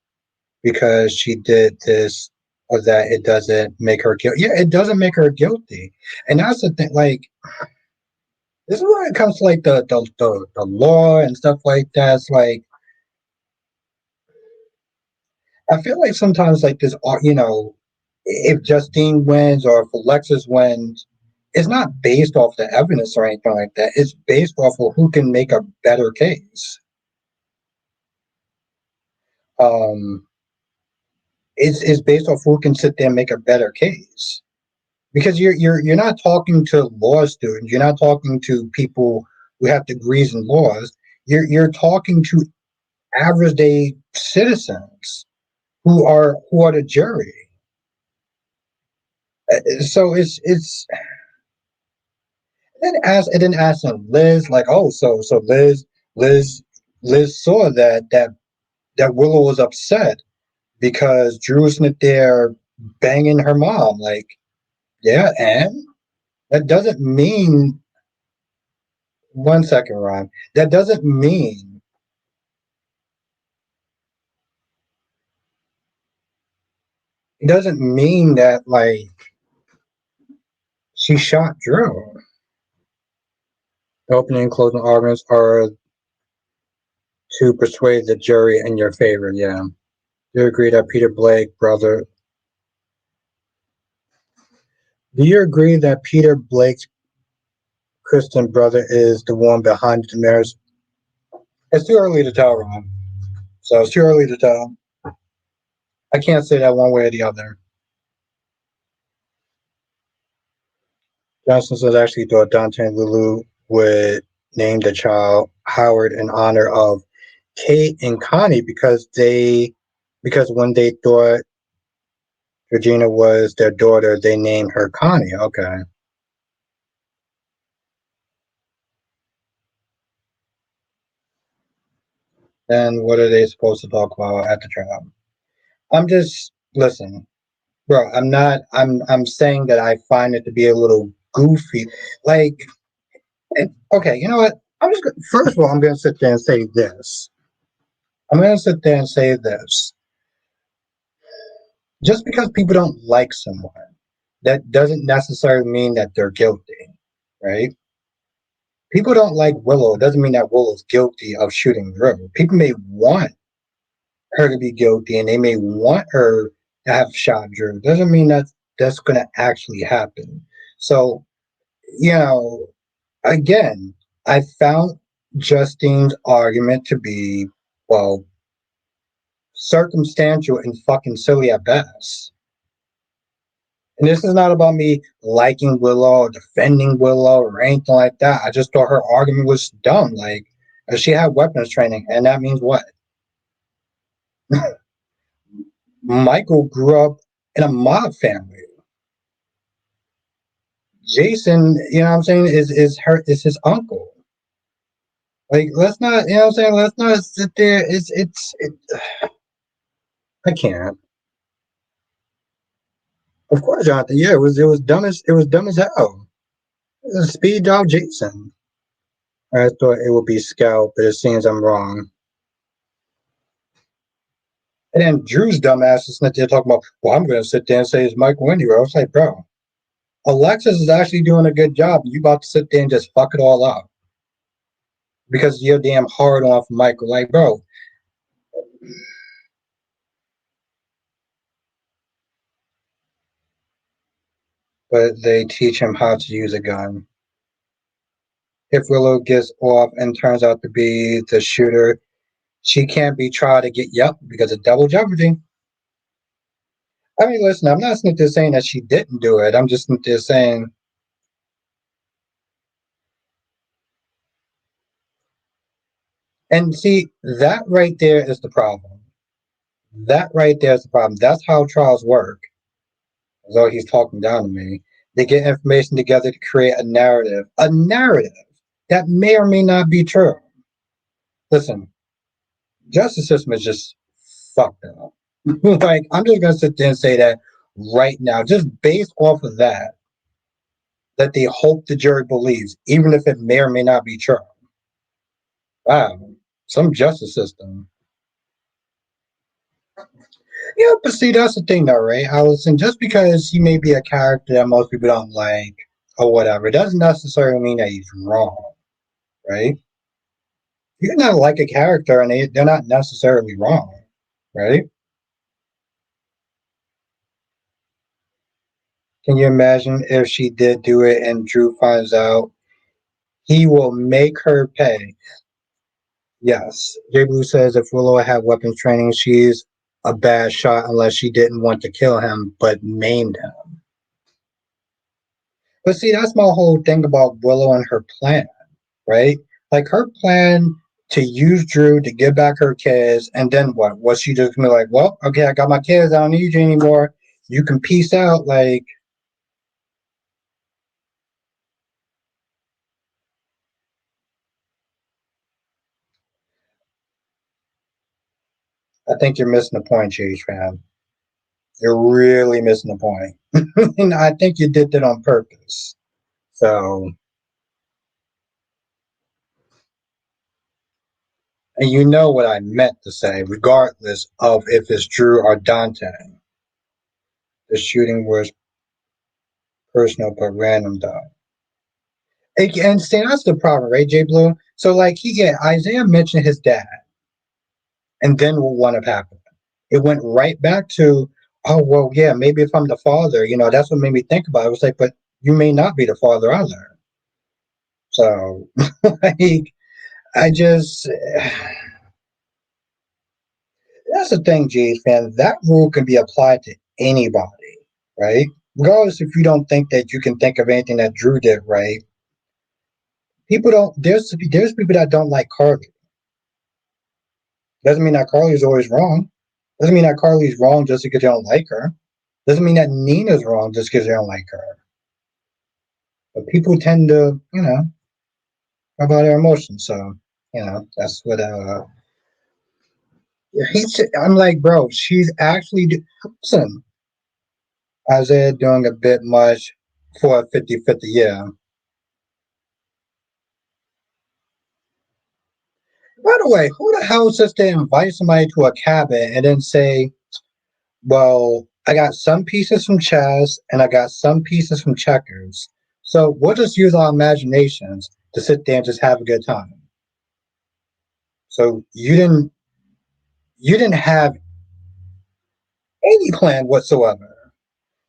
A: because she did this or that. It doesn't make her guilty. Yeah, it doesn't make her guilty, and that's the thing. Like this is when it comes to like the law and stuff like that. It's like I feel like sometimes like this, if Justine wins or if Alexis wins, it's not based off the evidence or anything like that. It's based off of who can make a better case. Um, it's based off who can sit there and make a better case. Because you're not talking to law students. You're not talking to people who have degrees in laws. You're talking to average day citizens who are the jury. So it didn't ask them Liz like, oh, so Liz Liz saw that Willow was upset because Drew was not there banging her mom. Like, yeah, and that doesn't mean 1 second, Ron. That doesn't mean that like she shot Drew. The opening and closing arguments are to persuade the jury in your favor. Yeah. Do you agree that Peter Blake brother? Do you agree that Peter Blake's Kristen brother is the one behind the marriage? It's too early to tell, Ron. So it's too early to tell. I can't say that one way or the other. Johnson says actually thought Dante and Lulu would name the child Howard in honor of Kate and Connie because when they thought Regina was their daughter, they named her Connie. Okay. Then what are they supposed to talk about at the trial? I'm just listen, bro. I'm not. I'm saying that I find it to be a little goofy. Like, okay, you know what? First of all, I'm gonna sit there and say this. I'm gonna sit there and say this. Just because people don't like someone, that doesn't necessarily mean that they're guilty, right? People don't like Willow. It doesn't mean that Willow's guilty of shooting Drew. People may want her to be guilty, and they may want her to have shot Drew. Doesn't mean that that's going to actually happen. So, you know, again, I found Justine's argument to be, well, circumstantial and fucking silly at best. And this is not about me liking Willow or defending Willow or anything like that. I just thought her argument was dumb. Like, she had weapons training, and that means what? Michael grew up in a mob family. Jason, you know what I'm saying, is his uncle. Like, let's not, you know what I'm saying, let's not sit there. I can't. Of course, Jonathan. Yeah, it was dumb as hell. It was speed dial Jason. I thought it would be Scout, but it seems I'm wrong. And then Drew's dumbass is not there talking about, well, I'm going to sit there and say it's Mike Wendy. I was like, bro, Alexis is actually doing a good job. You about to sit there and just fuck it all up because you're damn hard on for Michael. Like, bro, but they teach him how to use a gun. If Willow gets off and turns out to be the shooter, she can't be tried to get yep because of double jeopardy. I mean, listen, I'm not sitting there saying that she didn't do it. I'm just sitting there saying, and see, that right there is the problem. That right there is the problem. That's how trials work. As though he's talking down to me. They get information together to create a narrative that may or may not be true. Listen, justice system is just fucked up. Like, I'm just gonna sit there and say that right now, just based off of that they hope the jury believes, even if it may or may not be true. Wow, some justice system. Yeah, but see, that's the thing, though, right, Allison? Just because he may be a character that most people don't like or whatever, doesn't necessarily mean that he's wrong, right? You can not like a character and they're not necessarily wrong, right? Can you imagine if she did do it and Drew finds out? He will make her pay. Yes. J Blue says if Willow had weapons training, she's a bad shot unless she didn't want to kill him but maimed him. But see, that's my whole thing about Willow and her plan, right? Like her plan to use Drew to get back her kids, and then what? Was she just gonna be like, well, okay, I got my kids, I don't need you anymore. You can peace out. Like, I think you're missing the point, Cheech, man. You're really missing the point. And I think you did that on purpose. So, and you know what I meant to say, regardless of if it's Drew or Dante. The shooting was personal but random, though. And see, that's the problem, right, Jay Blue? So, like, Isaiah mentioned his dad, and then what have happened? It went right back to, oh, well, yeah, maybe if I'm the father, that's what made me think about it. I was like, but you may not be the father either. So, like, I just, that's the thing, Jay fan. That rule can be applied to anybody, right? Regardless if you don't think that you can think of anything that Drew did right. People don't, there's people that don't like Carly. Doesn't mean that Carly's always wrong. Doesn't mean that Carly's wrong just because you don't like her. Doesn't mean that Nina's wrong just because you don't like her. But people tend to, about their emotions. So, that's what I'm like, bro, she's actually listen, Isaiah doing a bit much for a 50-50 year. By the way, who the hell sits there and invite somebody to a cabin and then say, well, I got some pieces from chess and I got some pieces from checkers. So we'll just use our imaginations to sit there and just have a good time. So you didn't have any plan whatsoever.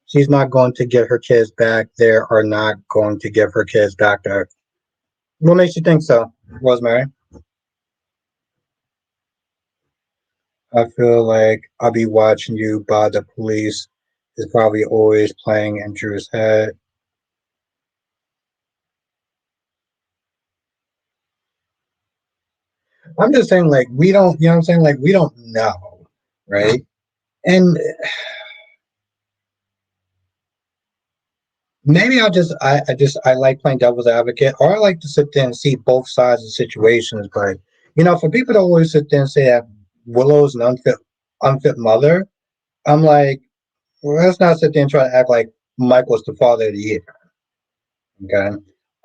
A: She's not going to get her kids back. They are not going to give her kids back there. What makes you think so, Rosemary? I feel like I'll be watching you by the police is probably always playing in Drew's head. I'm just saying, like, we don't, you know what I'm saying? Like, we don't know, right? And maybe I like playing devil's advocate, or I like to sit there and see both sides of situations. But, for people to always sit there and say that Willow's an unfit, unfit mother. I'm like, well, let's not sit there and try to act like Michael's the father of the year. Okay,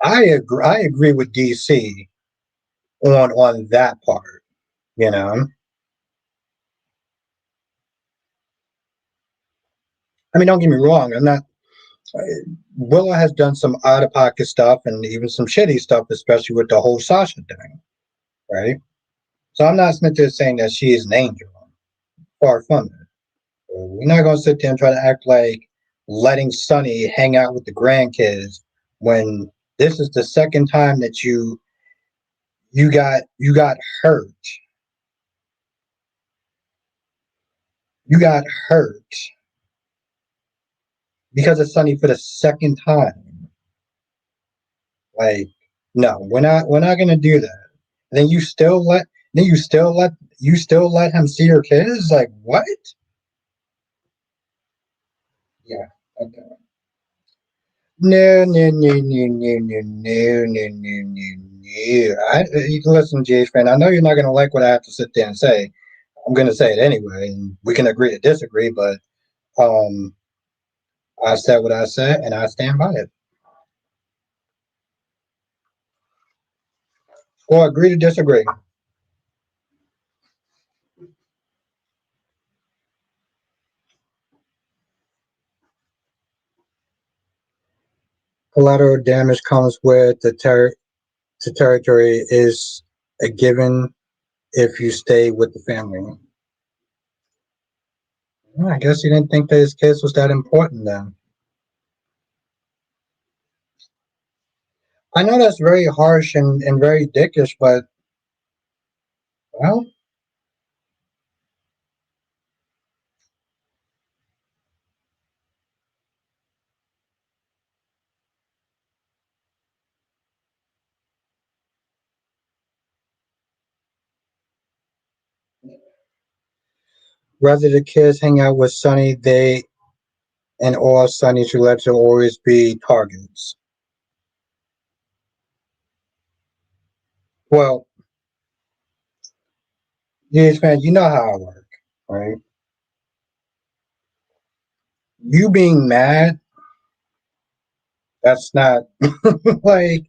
A: I agree with DC on that part. You know, I mean, don't get me wrong. I'm not. Willow has done some out of pocket stuff and even some shitty stuff, especially with the whole Sasha thing, right? So I'm not sitting there saying that she is an angel. Far from it. We're not gonna sit there and try to act like letting Sonny hang out with the grandkids when this is the second time that you got hurt. You got hurt because of Sonny for the second time. Like, no, we're not gonna do that. Then you still let him see your kids? Like what? Yeah. Okay. No, no, no, no, no, no, no, no, no, no, no. Listen, GH fan, I know you're not gonna like what I have to sit there and say. I'm gonna say it anyway, and we can agree to disagree, but um I said what I said and I stand by it. Or agree to disagree. Collateral damage comes with the territory is a given if you stay with the family. Well, I guess he didn't think that his kids was that important then. I know that's very harsh and very dickish, but well, whether the kids hang out with Sonny, they and all Sonny's relatives will always be targets. Well, yes, man, you know how I work, right? You being mad, that's not like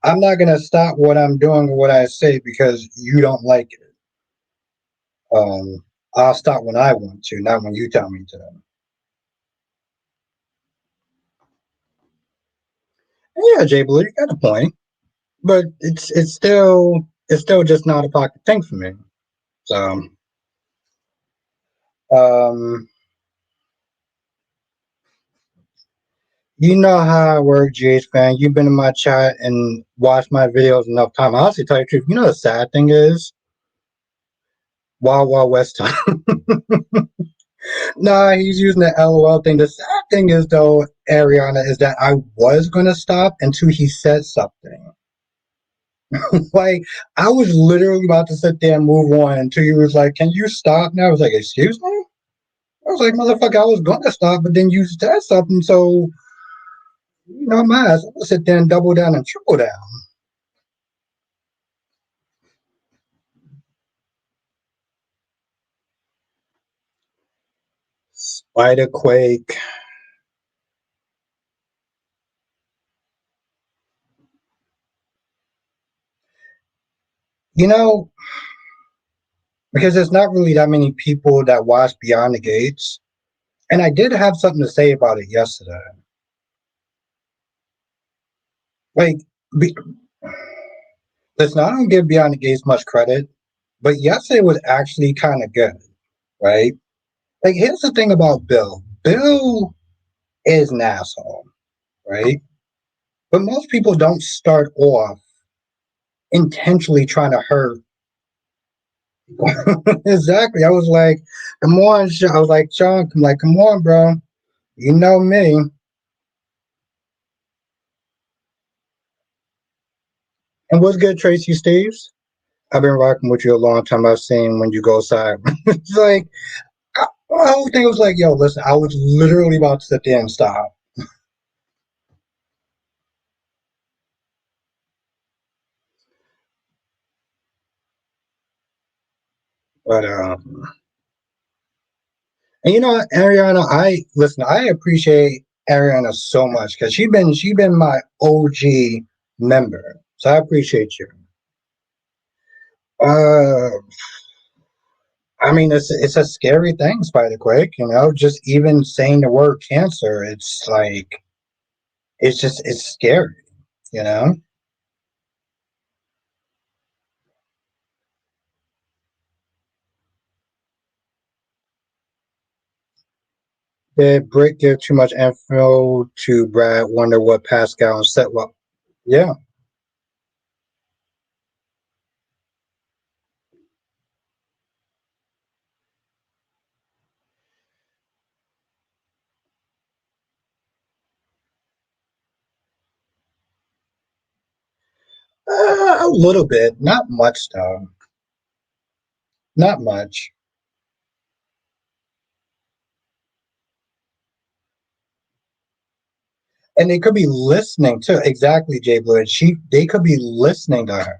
A: I'm not gonna stop what I'm doing or what I say because you don't like it. I'll stop when I want to, not when you tell me to. Yeah, Jay Blue, you got a point, but it's still just not a pocket thing for me. So, um, you know how I work, GH fan. You've been in my chat and watched my videos enough time. Honestly, tell you the truth, you know the sad thing is, Wild Wild West time. Nah, he's using the LOL thing. The sad thing is, though, Ariana, is that I was gonna stop until he said something. Like I was literally about to sit there and move on until he was like, "Can you stop now?" I was like, "Excuse me." I was like, "Motherfucker, I was gonna stop, but then you said something, so my ass. I'm gonna sit there and double down and triple down." Spider Quake. You know, because there's not really that many people that watch Beyond the Gates, and I did have something to say about it yesterday. Like, be, listen, I don't give Beyond the Gates much credit, but yesterday was actually kind of good, right? Like, here's the thing about Bill. Bill is an asshole, right? But most people don't start off intentionally trying to hurt. Exactly. I was like, come on, I was like, Sean, I'm like, come on, bro. You know me. And what's good, Tracy Steves? I've been rocking with you a long time. I've seen when you go side. It's like, my whole thing was like, yo, listen, I was literally about to sit there and stop. But And you know what, Ariana, I listen. I appreciate Ariana so much because she been my OG member, so I appreciate you. Uh, I mean, it's a scary thing, Spider Quick. You know, just even saying the word cancer, it's like it's scary. You know, did Britt give too much info to Brad? Wonder what Pascal said. Well, yeah, a little bit, not much though, not much. And they could be listening too. Exactly, Jay Blue. They could be listening to her.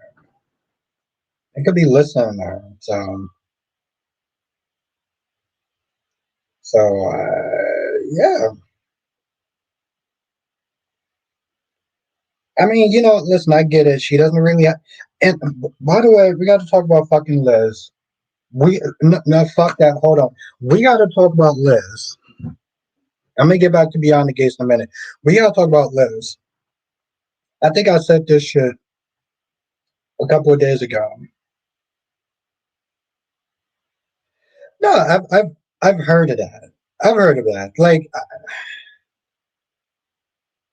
A: They could be listening to her. Yeah. I mean, listen, I get it. She doesn't really. And by the way, we got to talk about fucking Liz. No, fuck that. Hold on. We got to talk about Liz. I'm gonna get back to Beyond the Gates in a minute. We got to talk about Liz. I think I said this shit a couple of days ago. No, I've heard of that. I've heard of that. Like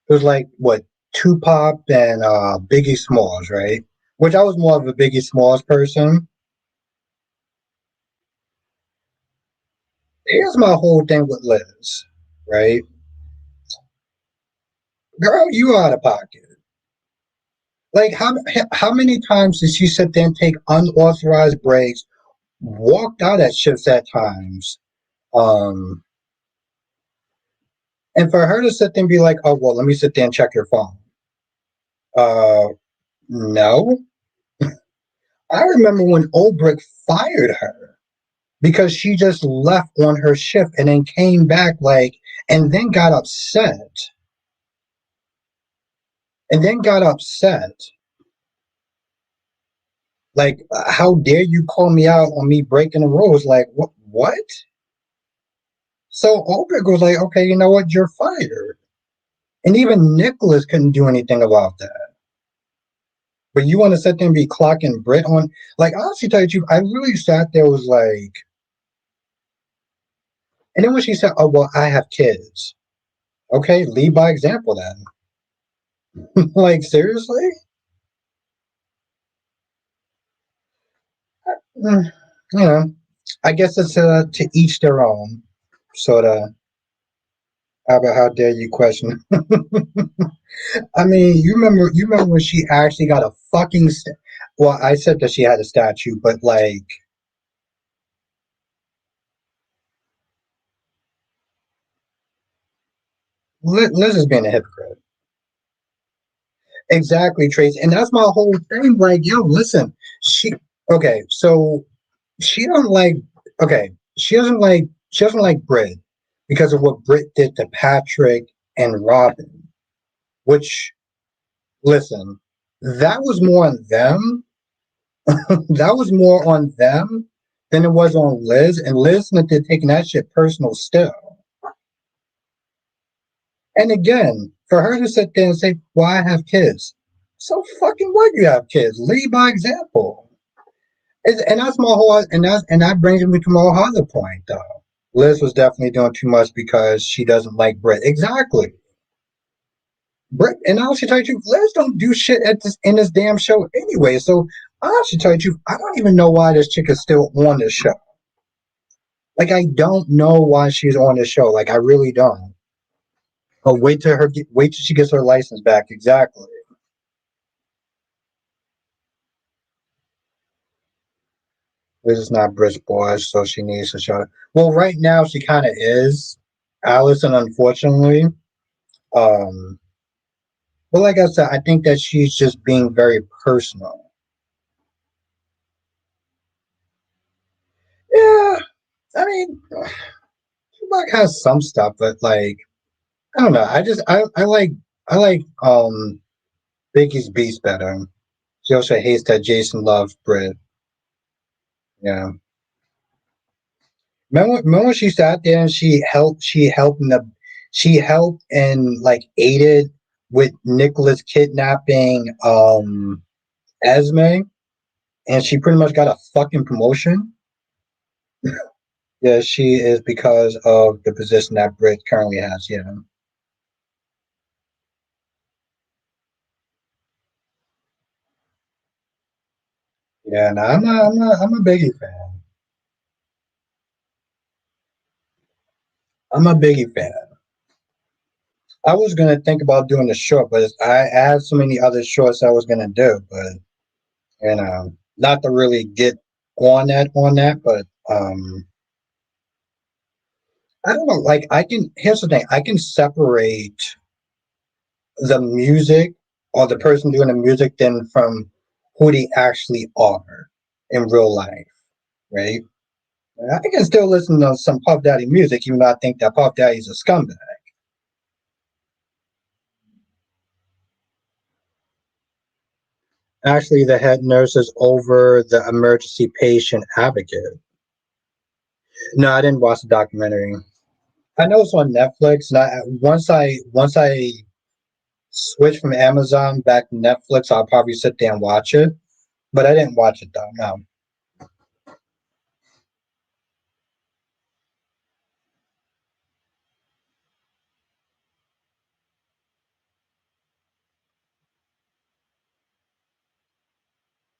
A: it was like what Tupac and Biggie Smalls, right? Which I was more of a Biggie Smalls person. Here's my whole thing with Liz, right? Girl, you out of pocket. Like how many times did she sit there and take unauthorized breaks, walked out at shifts at times, um, and for her to sit there and be like, "Oh well, let me sit there and check your phone." Uh, no. I remember when Olbrich fired her because she just left on her shift and then came back and then got upset and then got upset like how dare you call me out on me breaking the rules, like what. So Ulrich was like, okay, you know what, you're fired. And even Nicholas couldn't do anything about that. But you want to sit there and be clocking Brit on, like, honestly tell you the truth, I really sat there was like, and then when she said, oh well, I have kids, okay, lead by example then. Like seriously. Mm, you know, I guess it's to each their own. Sort of. How about how dare you question? I mean, you remember when she actually got a fucking. Well, I said that she had a statue, but like, Liz is being a hypocrite. Exactly, Trace, and that's my whole thing. Like, yo, listen, she okay, so she don't like okay, she doesn't like Brit because of what Brit did to Patrick and Robin, which listen, that was more on them. That was more on them than it was on Liz, and Liz they're taking that shit personal still. And again, for her to sit there and say, "Well, I have kids," so fucking what? You have kids? Lead by example. And that's my whole, and that brings me to my other point though. Liz was definitely doing too much because she doesn't like Brit. Exactly. Brit, and I'll tell you, Liz don't do shit at this in this damn show anyway. So I'll tell you, I don't even know why this chick is still on this show. Like I don't know why she's on this show. Like I really don't. Oh, wait till she gets her license back. Exactly. This is not Brit's boss, so she needs to shut it. Well, right now she kind of is. Allison, unfortunately. Um, but like I said, I think that she's just being very personal. Yeah, I mean, Tupac has some stuff, but like I don't know. I like Biggie's Beats better. She also hates that Jason loves Brit. Yeah. Remember when she sat there and she helped and like aided with Nicholas kidnapping Esme, and she pretty much got a fucking promotion. Yeah, she is because of the position that Brit currently has. Yeah. Yeah, no, I'm a Biggie fan. I'm a Biggie fan. I was gonna think about doing a short, but I had so many other shorts I was gonna do, but not to really get on that, but I don't know. Like I can. Here's the thing: I can separate the music or the person doing the music then from who they actually are in real life, right? I can still listen to some Puff Daddy music, even though I think that Puff Daddy is a scumbag. Actually, the head nurse is over the emergency patient advocate. No, I didn't watch the documentary. I know it's on Netflix, and once I switch from Amazon back to Netflix, I'll probably sit there and watch it. But I didn't watch it though. No,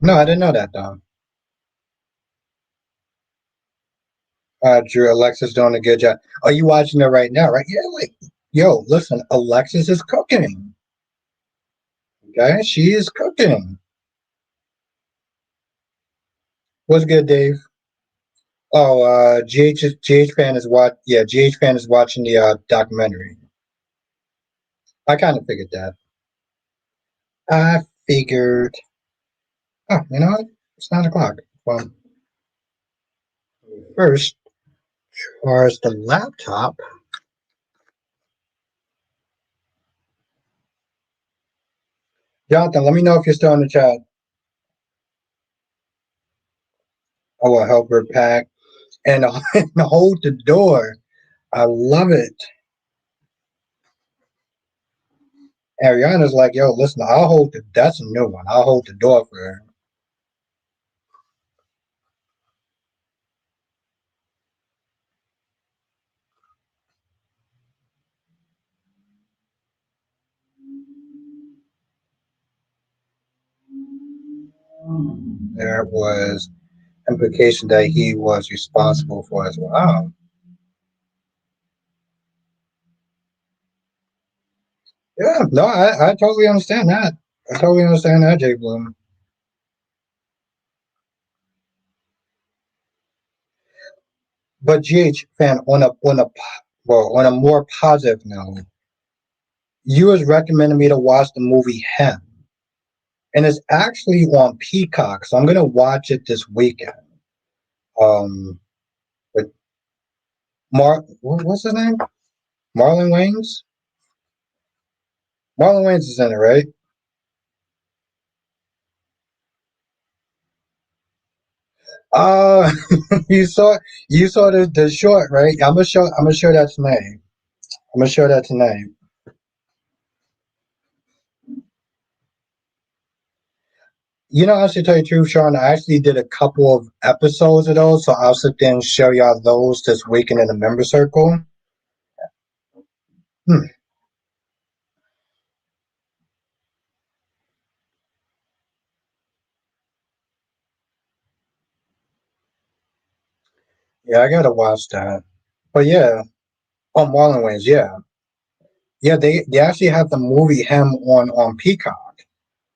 A: no, I didn't know that though. Drew, Alexa's doing a good job. Are you watching it right now? Right? Yeah, like, yo, listen, Alexis is cooking. Okay, she is cooking. What's good, Dave? Oh, GH fan is what? Yeah, GH fan is watching the documentary. I kind of figured that. I figured. Oh, you know what? It's 9 o'clock. Well, first, charge the laptop. Jonathan, let me know if you're still in the chat. I will help her pack and, and hold the door. I love it. Ariana's like, yo, listen, I'll hold the. That's a new one. I'll hold the door for her. There was implication that he was responsible for as well. Yeah, no, I totally understand that. I totally understand that, Jay Bloom. But GH fan, on a more positive note, you was recommending me to watch the movie Him, and it's actually on Peacock, so I'm gonna watch it this weekend. Um, with what's his name? Marlon Wayans. Marlon Wayans is in it, right? Uh you saw the short, right? I'm gonna show that tonight. I'm gonna show that tonight. You know, I should tell you the truth, Sean. I actually did a couple of episodes of those, so I'll sit there and show y'all those this weekend in the member circle. Hmm. Yeah, I gotta watch that. But yeah, on Marlon Wayans, yeah, yeah, they actually have the movie Him on Peacock.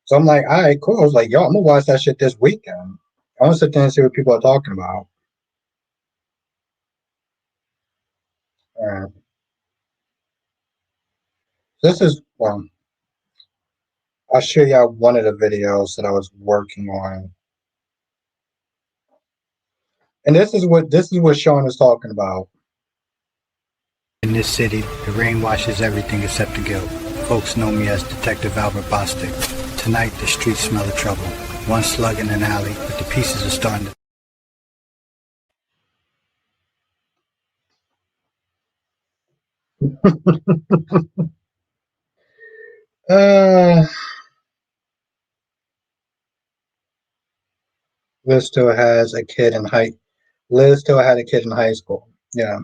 A: So I'm like, all right, cool. I was like, yo, I'm gonna watch that shit this weekend. I want to sit there and see what people are talking about. All right. This is I'll show y'all one of the videos that I was working on. And this is what Sean is talking about. In this city, the rain washes everything except the guilt. Folks know me as Detective Albert Bostic. Tonight, the streets smell of trouble. One slug in an alley, but the pieces are starting to... Uh, Liz still has a kid in high. Liz still had a kid in high school. Yeah,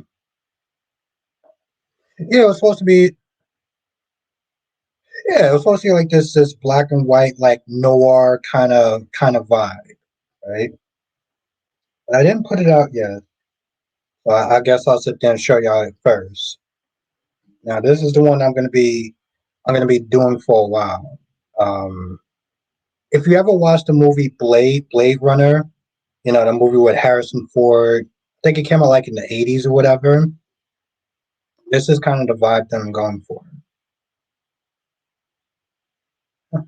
A: yeah. It was supposed to be. Yeah, it was supposed to be like this black and white like noir kind of vibe, right? But I didn't put it out yet, so I guess I'll sit there and show y'all it first. Now this is the one I'm gonna be doing for a while. Um, if you ever watched the movie Blade Runner, the movie with Harrison Ford, I think it came out like in the '80s or whatever. This is kind of the vibe that I'm going for.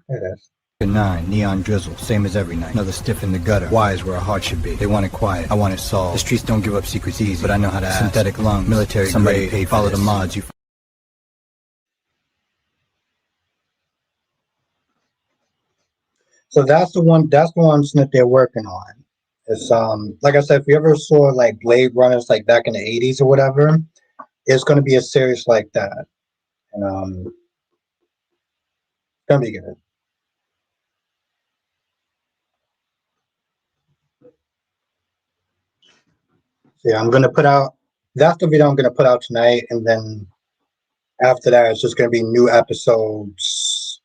A: It is.
B: Nine, neon drizzle, same as every night. Another stiff in the gutter. Why is where a heart should be. They want it quiet. I want it solved. The streets don't give up secrets easy, but I know how to ask. Synthetic lungs, military somebody grade, paid follow the mods. You.
A: So that's the one. That's the one that they're working on. It's like I said, if you ever saw like Blade Runners like back in the '80s or whatever, it's going to be a series like that, and it's gonna be good. So yeah, I'm gonna put out. That's the video I'm gonna put out tonight, and then after that, it's just gonna be new episodes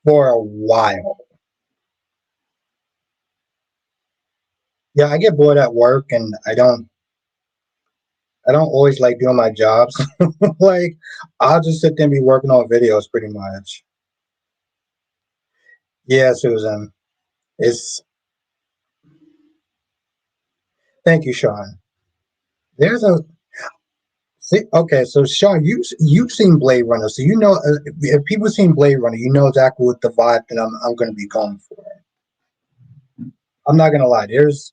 A: for a while. Yeah, I get bored at work, and I don't always like doing my jobs. Like, I'll just sit there and be working on videos pretty much. Yeah, Susan. It's Thank you, Sean. There's a See, okay, so Sean, you've seen Blade Runner, so you know if people seen Blade Runner, you know exactly what the vibe that I'm going to be going for. I'm not gonna lie. There's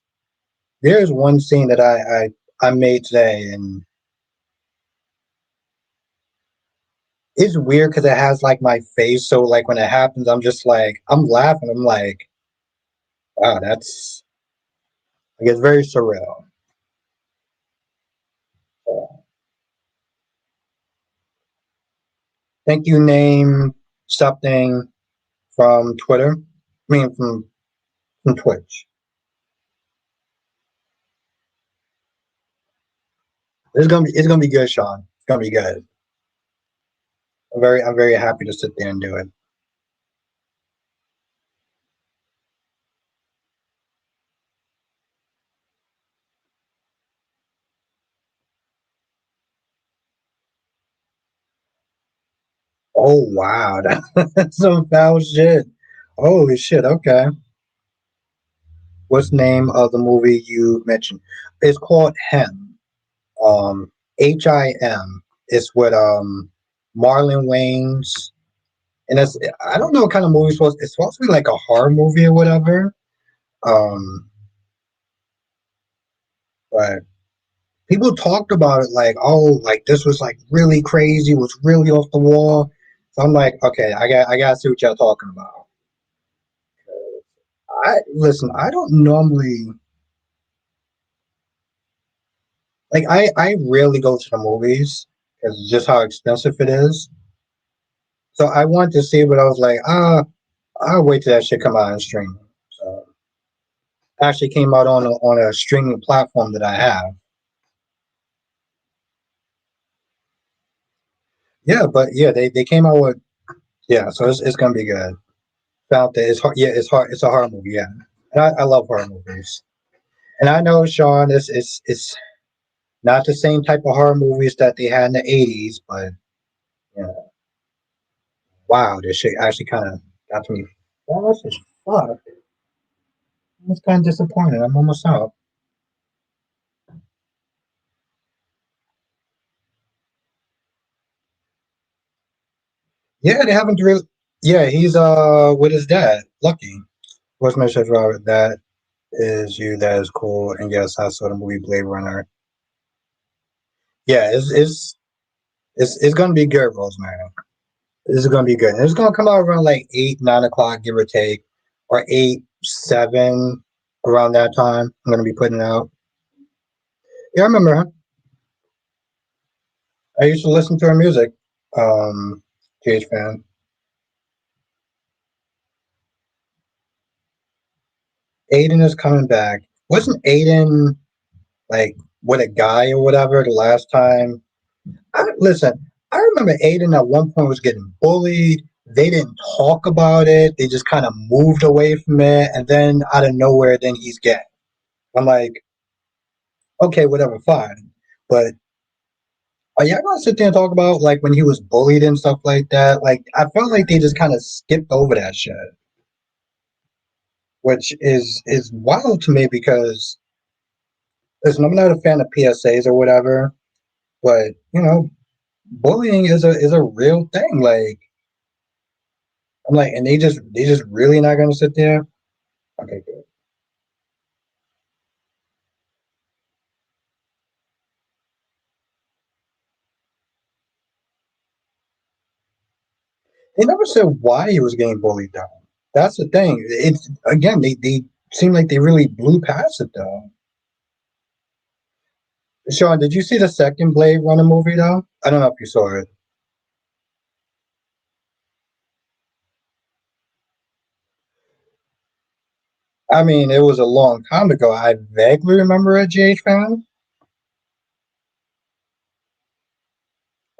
A: one scene that I made today, and it's weird because it has like my face. So like when it happens, I'm just like I'm laughing. I'm like, wow, that's like it's very surreal. So, thank you, name something from Twitter. I mean from Twitch. It's gonna be good, Sean. It's gonna be good. I'm very happy to sit there and do it. Oh wow, that's some foul shit. Holy shit. Okay. What's the name of the movie you mentioned? It's called Him. Him. It's with Marlon Wayans. And I don't know what kind of movie it's supposed to be like a horror movie or whatever. Um but people talked about it like, oh, like this was like really crazy, was really off the wall. So I'm like, okay, I gotta see what y'all talking about. I listen. I don't normally like. I rarely go to the movies because just how expensive it is. So I wanted to see, but I was like, I'll wait till that shit come out and stream. So it actually came out on a streaming platform that I have. Yeah, but yeah, they came out with yeah. So it's gonna be good. Found that it's hard. Yeah, it's hard. It's a horror movie. Yeah, and I love horror movies. And I know Sean, it's not the same type of horror movies that they had in the '80s, but yeah. Wow, this shit actually kind of got to me. Fast as fuck. I was kind of disappointed. I'm almost out. Yeah, they haven't really. Yeah, he's with his dad, Lucky. What's my shit, Robert? That is you. That is cool. And yes, I saw the movie Blade Runner. Yeah, it's gonna be good, Rosemary. This is gonna be good. And it's gonna come out around like 8, 9 o'clock, give or take, or 8, 7, around that time. I'm gonna be putting it out. Yeah, I remember her. I used to listen to her music. GH fan. Aiden is coming back. Wasn't Aiden like with a guy or whatever the last time? Listen, I remember Aiden at one point was getting bullied. They didn't talk about it. They just kind of moved away from it, and then out of nowhere, then he's gay. I'm like, okay, whatever, fine. But are y'all gonna sit there and talk about like when he was bullied and stuff like that? Like, I felt like they just kind of skipped over that shit, which is wild to me because listen, I'm not a fan of PSAs or whatever, but bullying is a real thing. Like, I'm like, and they just really not gonna sit there. Okay, good. They never said why he was getting bullied though. That's the thing. It's again, they seem like they really blew past it though. Sean, did you see the second Blade Runner movie though? I don't know if you saw it. I mean, it was a long time ago. I vaguely remember a GH fan.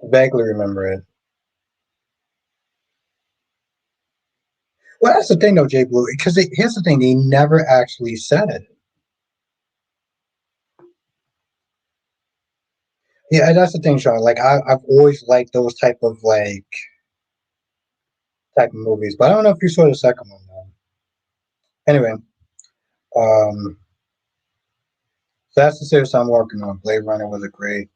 A: Vaguely remember it. Well, that's the thing though, Jay Blue, because here's the thing: they never actually said it. Yeah, that's the thing, Sean. Like I've always liked those type of movies, but I don't know if you saw the second one though. Anyway, um, so that's the series I'm working on. Blade Runner was great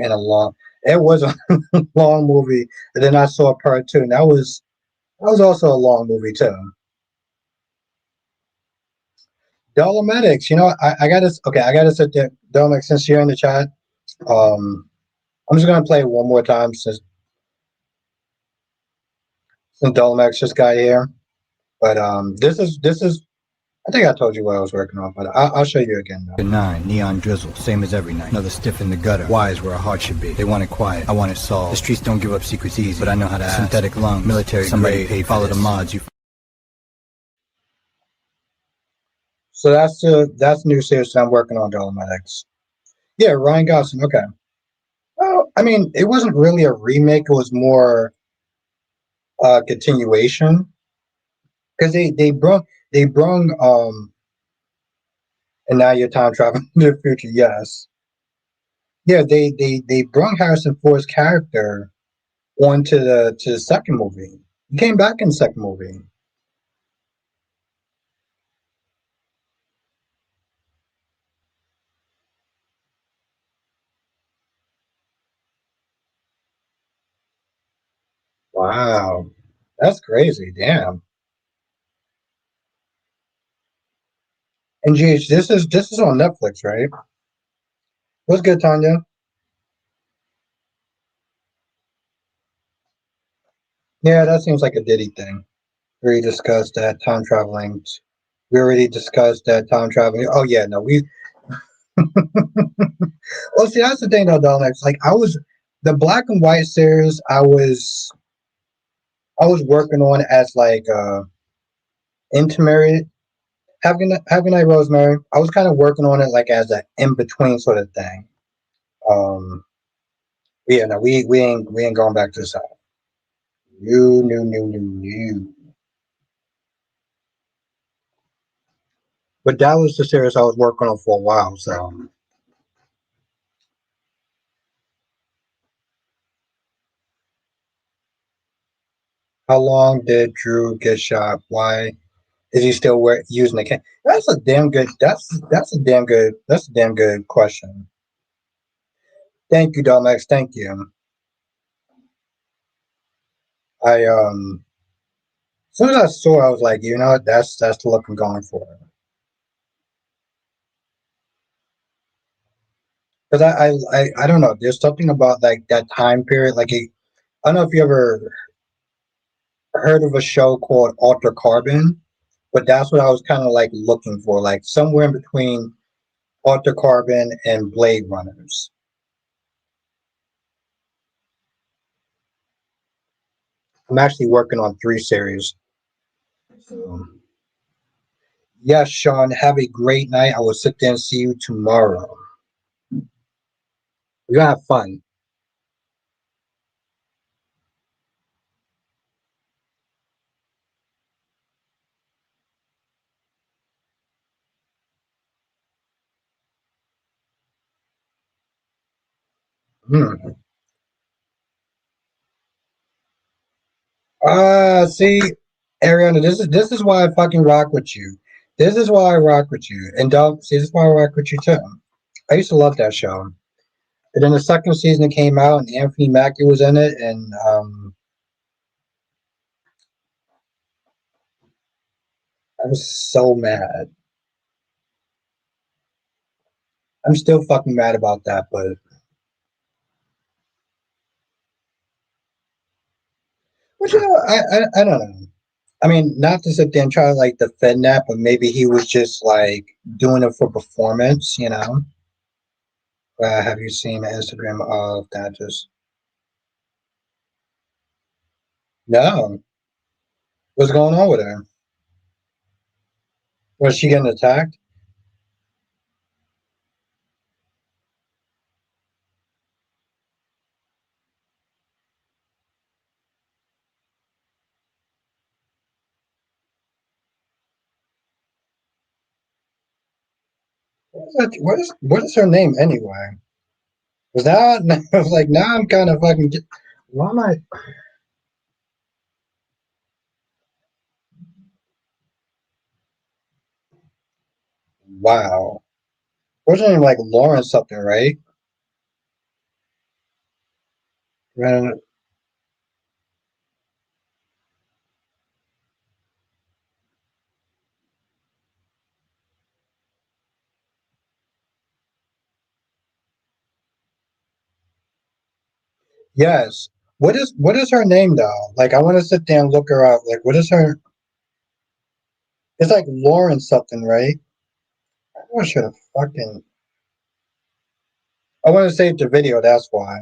A: and a long. It was a long movie, and then I saw part two, and that was also a long movie too. Dolomedics, I gotta okay, I gotta sit there. Dolomedics, since you're in the chat, um, I'm just gonna play it one more time since Dolomedics just got here. But this is I think I told you what I was working on, but I'll show you again though.
B: 9, neon drizzle, same as every night. Another stiff in the gutter. Why is where our heart should be. They want it quiet. I want it solved. The streets don't give up secrets easy, but I know how to ask. Synthetic lung, military somebody grade, paid follow the mods. You
A: So that's the new series that I'm working on, Dolomedics. Yeah, Ryan Gosling. Okay. Well, I mean, it wasn't really a remake. It was more continuation because they brung and now you're time traveling to the future. Yes. Yeah, they brung Harrison Ford's character onto the second movie. He came back in the second movie. Wow, that's crazy. Damn. And GH, this is on Netflix, right? What's good, Tanya? Yeah, that seems like a Diddy thing. We already discussed that time traveling. We already discussed that time traveling. Oh yeah, no, we. Well, see, that's the thing though, Dominic. Like the black and white series. I was working on as like intermarried. Having night Rosemary. I was kind of working on it like as an in between sort of thing. Um, yeah, no, we ain't going back to the south. You, new, new, new, new. But that was the series I was working on for a while. So, how long did Drew get shot? Why is he still using the can? That's a damn good. That's a damn good. That's a damn good question. Thank you, Domex. Thank you. As soon as I saw, I was like, what? That's the look I'm going for. Because I don't know. There's something about like that time period. I don't know if you ever heard of a show called Alter Carbon, but that's what I was kind of like looking for, like somewhere in between Alter Carbon and Blade Runners. I'm actually working on three series. So, yes, Sean, have a great night. I will sit there and see you tomorrow. We're gonna have fun. Hmm. See, Ariana, this is why I fucking rock with you. This is why I rock with you. And Dub, see, this is why I rock with you too. I used to love that show. And then the second season came out, and Anthony Mackie was in it, and I was so mad. I'm still fucking mad about that, but which I don't know. I mean, not to sit there and try to like defend that, but maybe he was just like doing it for performance, you know. Have you seen the Instagram of that? Just no. What's going on with her? Was she getting attacked? What is her name anyway? Was that I was like now I'm kind of fucking. Why am I? Wow. What's her name? Like Lauren something, right? Ran- Yes. What is her name though? Like I want to sit there and look her up. Like what is her? It's like Lauren something, right? I should have fucking. I want to save the video. That's why.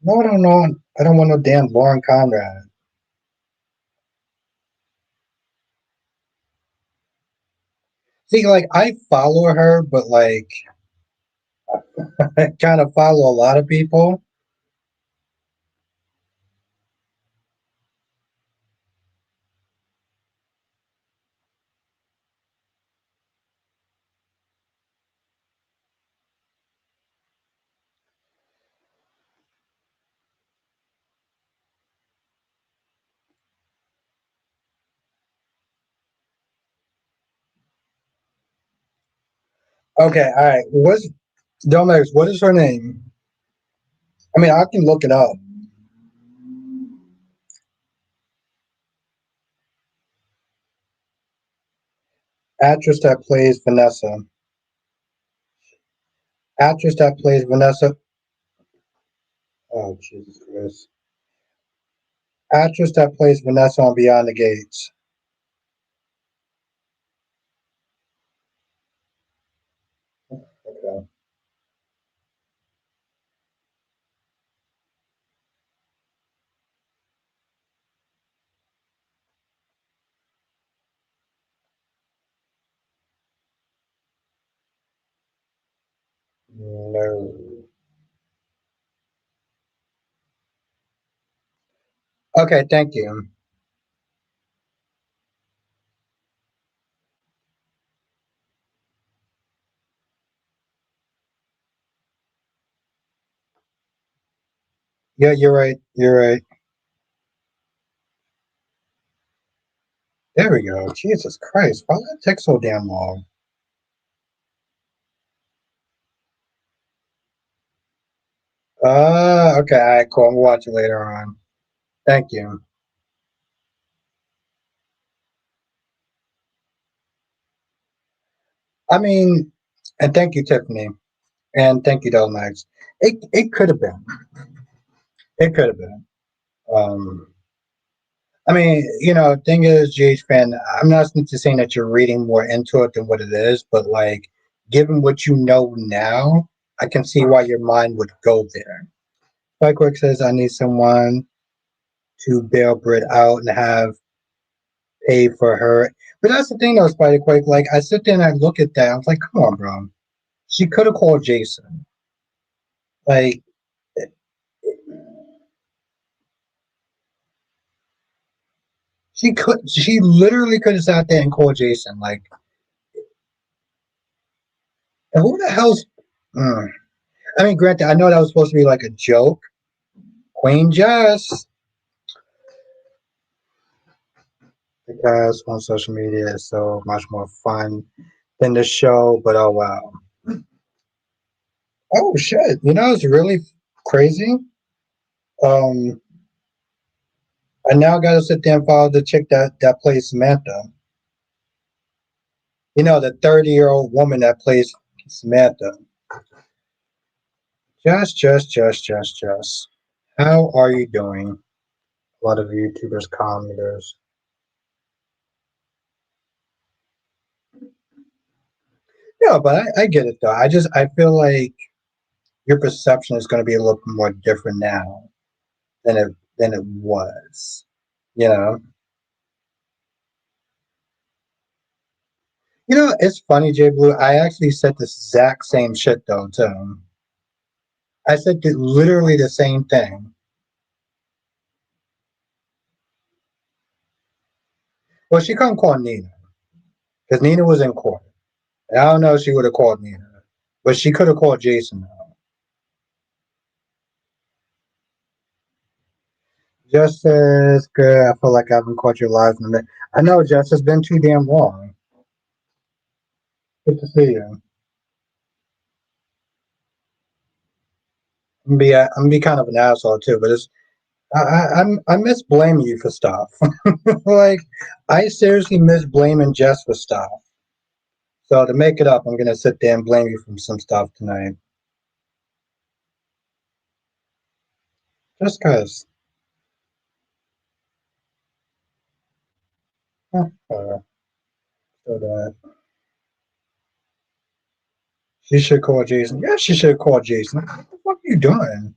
A: No, I don't know. I don't want no damn Lauren Conrad. See, like I follow her, but like I kind of follow a lot of people. Okay, all right. Domex? What is her name? I mean, I can look it up. Actress that plays Vanessa. Actress that plays Vanessa. Oh Jesus Christ! Actress that plays Vanessa on Beyond the Gates. Okay. No. Okay, thank you. Yeah, you're right. You're right. There we go. Jesus Christ! Why did that take so damn long? Okay. All right, cool. I'm gonna watch it later on. Thank you. I mean, and thank you, Tiffany, and thank you, Delmax. It could have been. It could have been. Um, I mean, thing is, GH fan, I'm not just saying that you're reading more into it than what it is, but like, given what you know now, I can see why your mind would go there. Spikework says, I need someone to bail Brit out and have pay for her. But that's the thing, though, Spiderquake. Like, I sit there and I look at that. I was like, come on, bro. She could have called Jason. Like, she could. She literally could have sat there and called Jason. Like, and who the hell's? Mm. I mean, granted, I know that was supposed to be like a joke. Queen Jess, because on social media is so much more fun than the show. But oh wow. Oh shit! It's really crazy. Um, I now got to sit there and follow the chick that plays Samantha. The 30-year-old woman that plays Samantha. Just. How are you doing? A lot of YouTubers, commenters. Yeah, but I get it though. I feel like your perception is going to be a little more different now than it was. You know. It's funny, Jay Blue. I actually said the exact same shit though too. I said literally the same thing. Well, she couldn't call Nina because Nina was in court. And I don't know if she would have called Nina, but she could have called Jason. Just as good. I feel like I haven't caught your live in a minute. I know, Jess. It's been too damn long. Good to see you. I'm gonna be kind of an asshole too, but I miss blaming you for stuff. Like I seriously miss blaming Jess for stuff. So to make it up, I'm gonna sit there and blame you for some stuff tonight. Just cause. So that she should call Jason. Yeah, she should call Jason. What the fuck are you doing?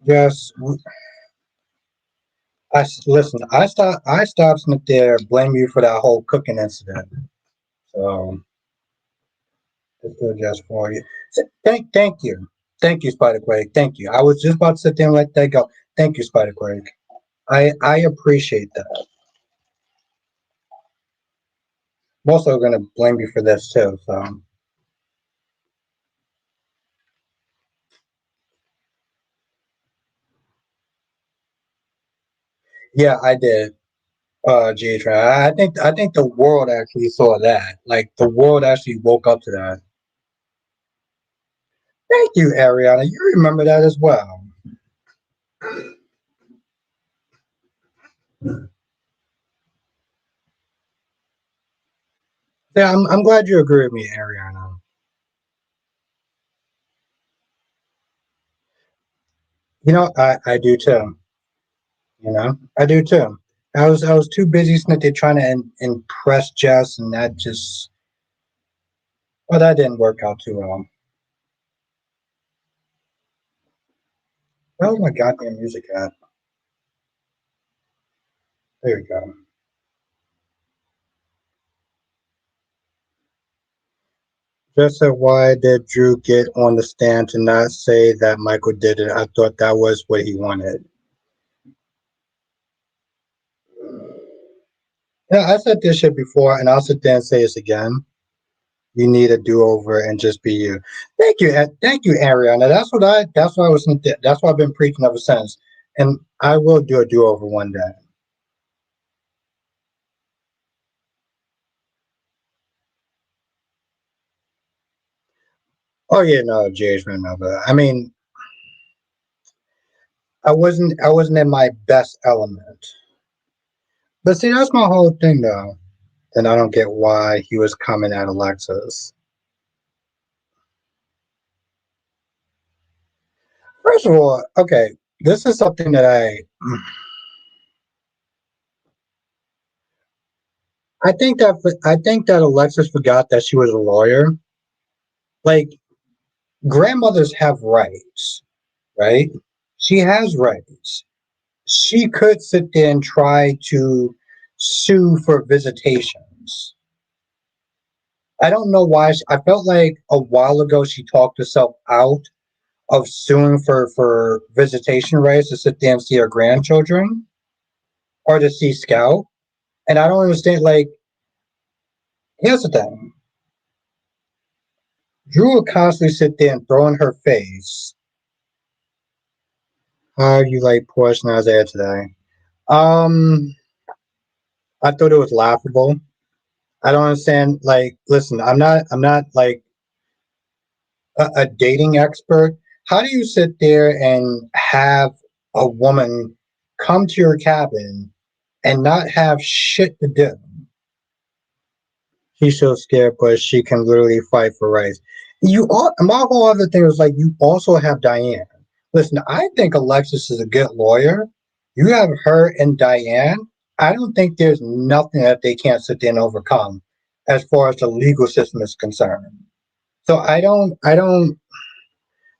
A: Yes, listen. I stopped sitting there blame you for that whole cooking incident. So it's good just for you. Thank you, Spider Quake. Thank you. I was just about to sit there and let that go. Thank you, Spider Quake. I appreciate that. I'm also gonna blame you for this too. So yeah, I did. GH, I think the world actually saw that. Like the world actually woke up to that. Thank you, Ariana. You remember that as well. Yeah, I'm glad you agree with me, Ariana. I do too. I do too. I was too busy snitty trying to impress Jess, and that just well, that didn't work out too well. Where's my goddamn music at? There we go. Just said, why did Drew get on the stand to not say that Michael did it? I thought that was what he wanted. Yeah, I said this shit before, and I'll sit there and say this again. You need a do-over and just be you. Thank you, Ariana. That's what I was. That's what I've been preaching ever since, and I will do a do-over one day. Oh yeah, no, GH no, but I mean, I wasn't in my best element. But see, that's my whole thing, though. And I don't get why he was coming at Alexis. First of all, okay, this is something that I think that Alexis forgot that she was a lawyer. Like, grandmothers have rights, right? She has rights. She could sit there and try to sue for visitations. I don't know why. I felt like a while ago she talked herself out of suing for visitation rights to sit there and see her grandchildren or to see Scout. And I don't understand. Like, here's the thing: Drew will constantly sit there and throw in her face. How you like Porsche and Isaiah today? Um, I thought it was laughable. I don't understand. Like, listen, I'm not like a dating expert. How do you sit there and have a woman come to your cabin and not have shit to do? She's so scared, but she can literally fight for rights. My whole other thing is like you also have Diane. Listen, I think Alexis is a good lawyer. You have her and Diane. I don't think there's nothing that they can't sit there and overcome as far as the legal system is concerned. So I don't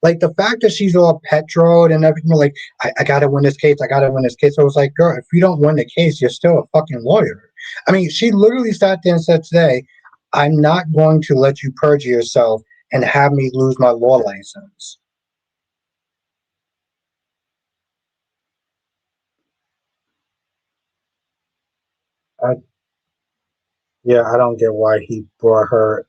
A: like the fact that she's all petrol and everything. Like, I gotta win this case. I gotta win this case. So I was like, girl, if you don't win the case, you're still a fucking lawyer. I mean, she literally sat there and said today, I'm not going to let you perjure yourself and have me lose my law license. I, yeah, I don't get why he brought her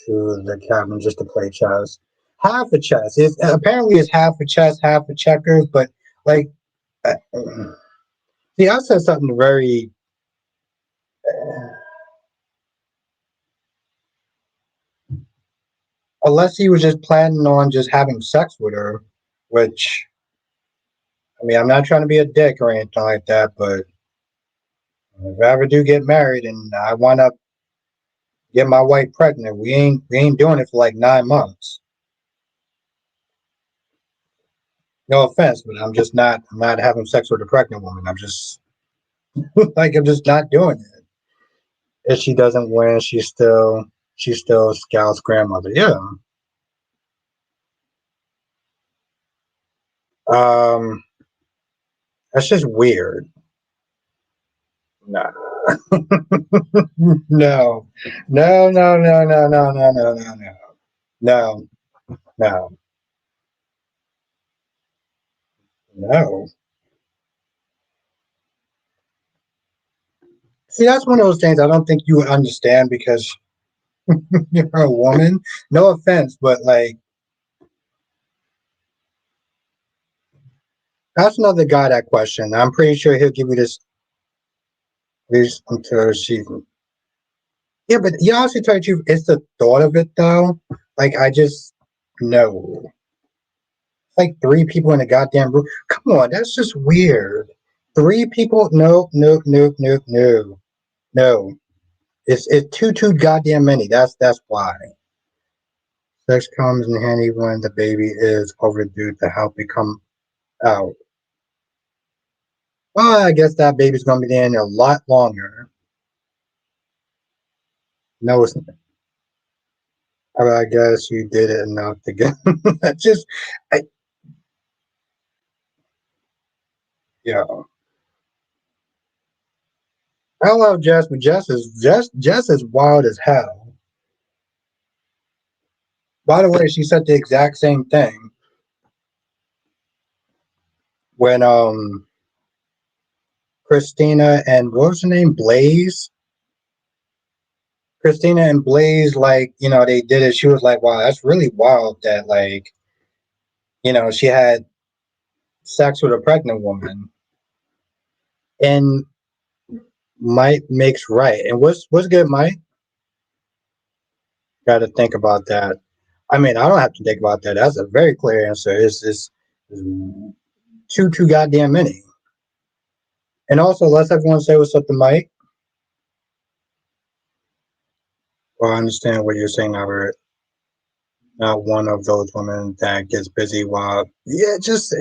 A: to the cabin just to play chess. Half a chess. Apparently it's half a chess, half a checkers, but like, uh, see, I said something very. Unless he was just planning on just having sex with her, which I mean, I'm not trying to be a dick or anything like that, but if I ever do get married and I want to get my wife pregnant, we ain't doing it for like 9 months. No offense, but I'm not having sex with a pregnant woman. I'm just like I'm just not doing it. If she doesn't win, she's still Scout's grandmother. Yeah. Um, that's just weird. No. No. No, no, no, no, no, no, no, no, no. No, no, no. See, that's one of those things I don't think you would understand because you're a woman. No offense, but like that's another guy that question. I'm pretty sure he'll give you this at least until she. Yeah, but you honestly tell you the truth, it's the thought of it though. Like I just no. Like three people in a goddamn room. Come on, that's just weird. Three people? No, no, no, no, no, no. It's too goddamn many. That's why. Sex comes in handy when the baby is overdue to help it come out. Well, I guess that baby's gonna be there in a lot longer. No, it's not. I guess you did it enough to get. Just, I, yeah. I love Jess, but Jess is wild as hell. By the way, she said the exact same thing when Christina and what was her name, Blaze. Christina and Blaze, like they did it. She was like, "Wow, that's really wild that like she had sex with a pregnant woman." And might makes right. And what's good, Mike? Got to think about that. I mean, I don't have to think about that. That's a very clear answer. It's too goddamn many. And also, let's everyone say what's up to Mike. Well, I understand what you're saying, Albert. Not one of those women that gets busy while, yeah, it just.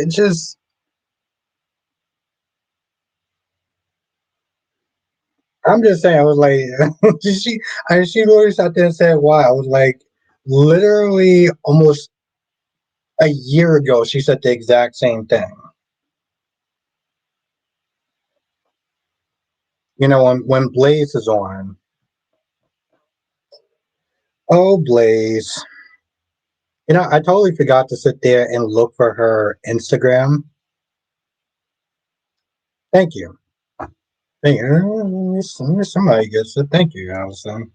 A: I'm just saying. I was like, she literally sat there and said why. I was like, literally almost a year ago, she said the exact same thing. You know, when Blaze is on. Oh, Blaze. You know, I totally forgot to sit there and look for her Instagram. Thank you. Thank you. Somebody gets it. Thank you, Allison.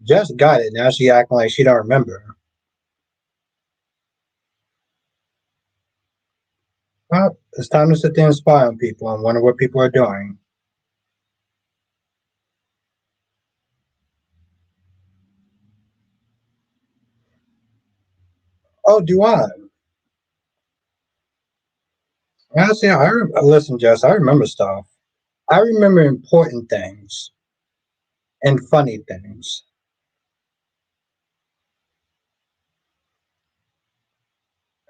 A: Just got it. Now she acting like she don't remember. Well, it's time to sit there and spy on people and wonder what people are doing. Oh, do I? Honestly, listen, Jess. I remember stuff. I remember important things and funny things.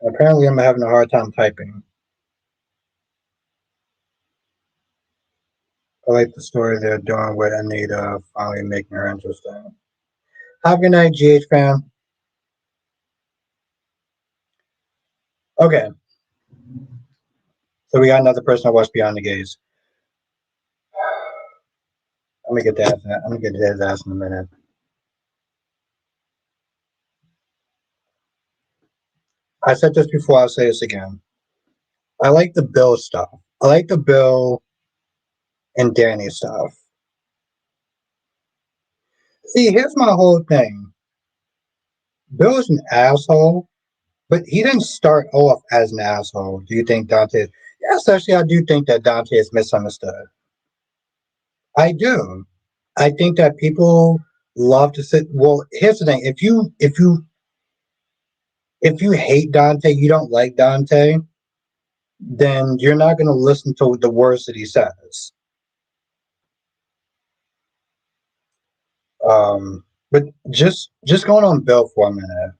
A: Apparently, I'm having a hard time typing. I like the story they're doing with Anita finally making her interesting. Have a good night, GH fam. Okay, so we got another person that watched Beyond the Gaze. I'm gonna get that. I'm gonna get his ass in a minute. I said this before. I'll say this again. I like the Bill stuff. I like the Bill and Danny stuff. See, here's my whole thing. Bill's an asshole, but he didn't start off as an asshole. Do you think Dante? Yes, actually, I do think that Dante is misunderstood. I do. I think that people love to sit. Well, here's the thing: if you hate Dante, you don't like Dante, then you're not going to listen to the words that he says. But just going on Bill for a minute.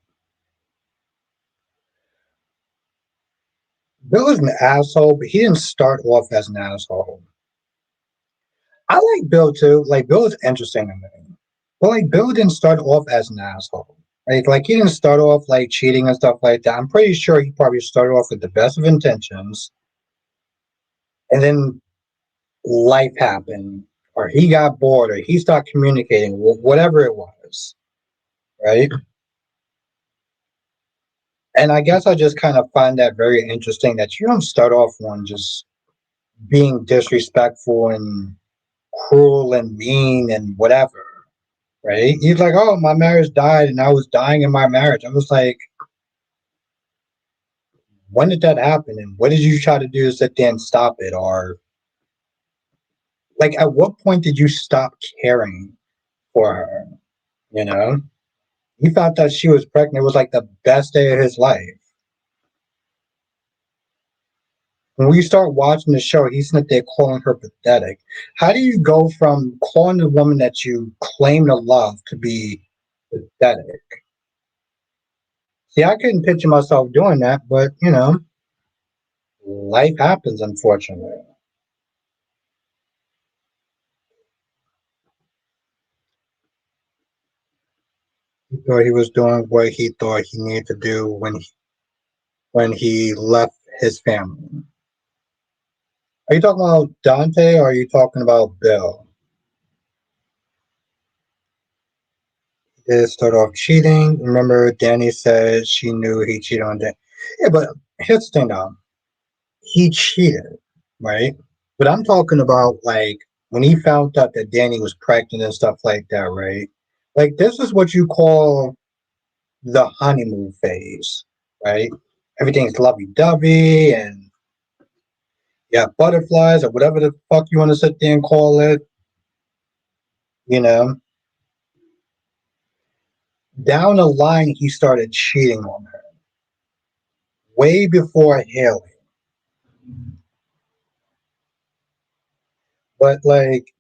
A: Bill is an asshole, but he didn't start off as an asshole. I like Bill too. Like Bill is interesting to me, but like Bill didn't start off as an asshole. Like he didn't start off like cheating and stuff like that. I'm pretty sure he probably started off with the best of intentions, and then life happened, or he got bored, or he stopped communicating, whatever it was, right? And I guess I just kind of find that very interesting that you don't start off one just being disrespectful and cruel and mean and whatever, right? He's like, oh, my marriage died and I was dying in my marriage. I was like, when did that happen? And what did you try to do to sit there and stop it? Or like, at what point did you stop caring for her? You know, he thought that she was pregnant. It was like the best day of his life. When we start watching the show, he's not there calling her pathetic. How do you go from calling the woman that you claim to love to be pathetic? See, I couldn't picture myself doing that, but you know, life happens, unfortunately. He thought he was doing what he thought he needed to do when he left his family. Are you talking about Dante or are you talking about Bill? He did start off cheating. Remember, Danny said she knew he cheated on Danny. Yeah, but here's the thing though. He cheated, right? But I'm talking about like when he found out that Danny was pregnant and stuff like that, right? Like this is what you call the honeymoon phase, right? Everything's lovey dovey and yeah, butterflies or whatever the fuck you want to sit there and call it, you know. Down the line, he started cheating on her way before Haley. But like,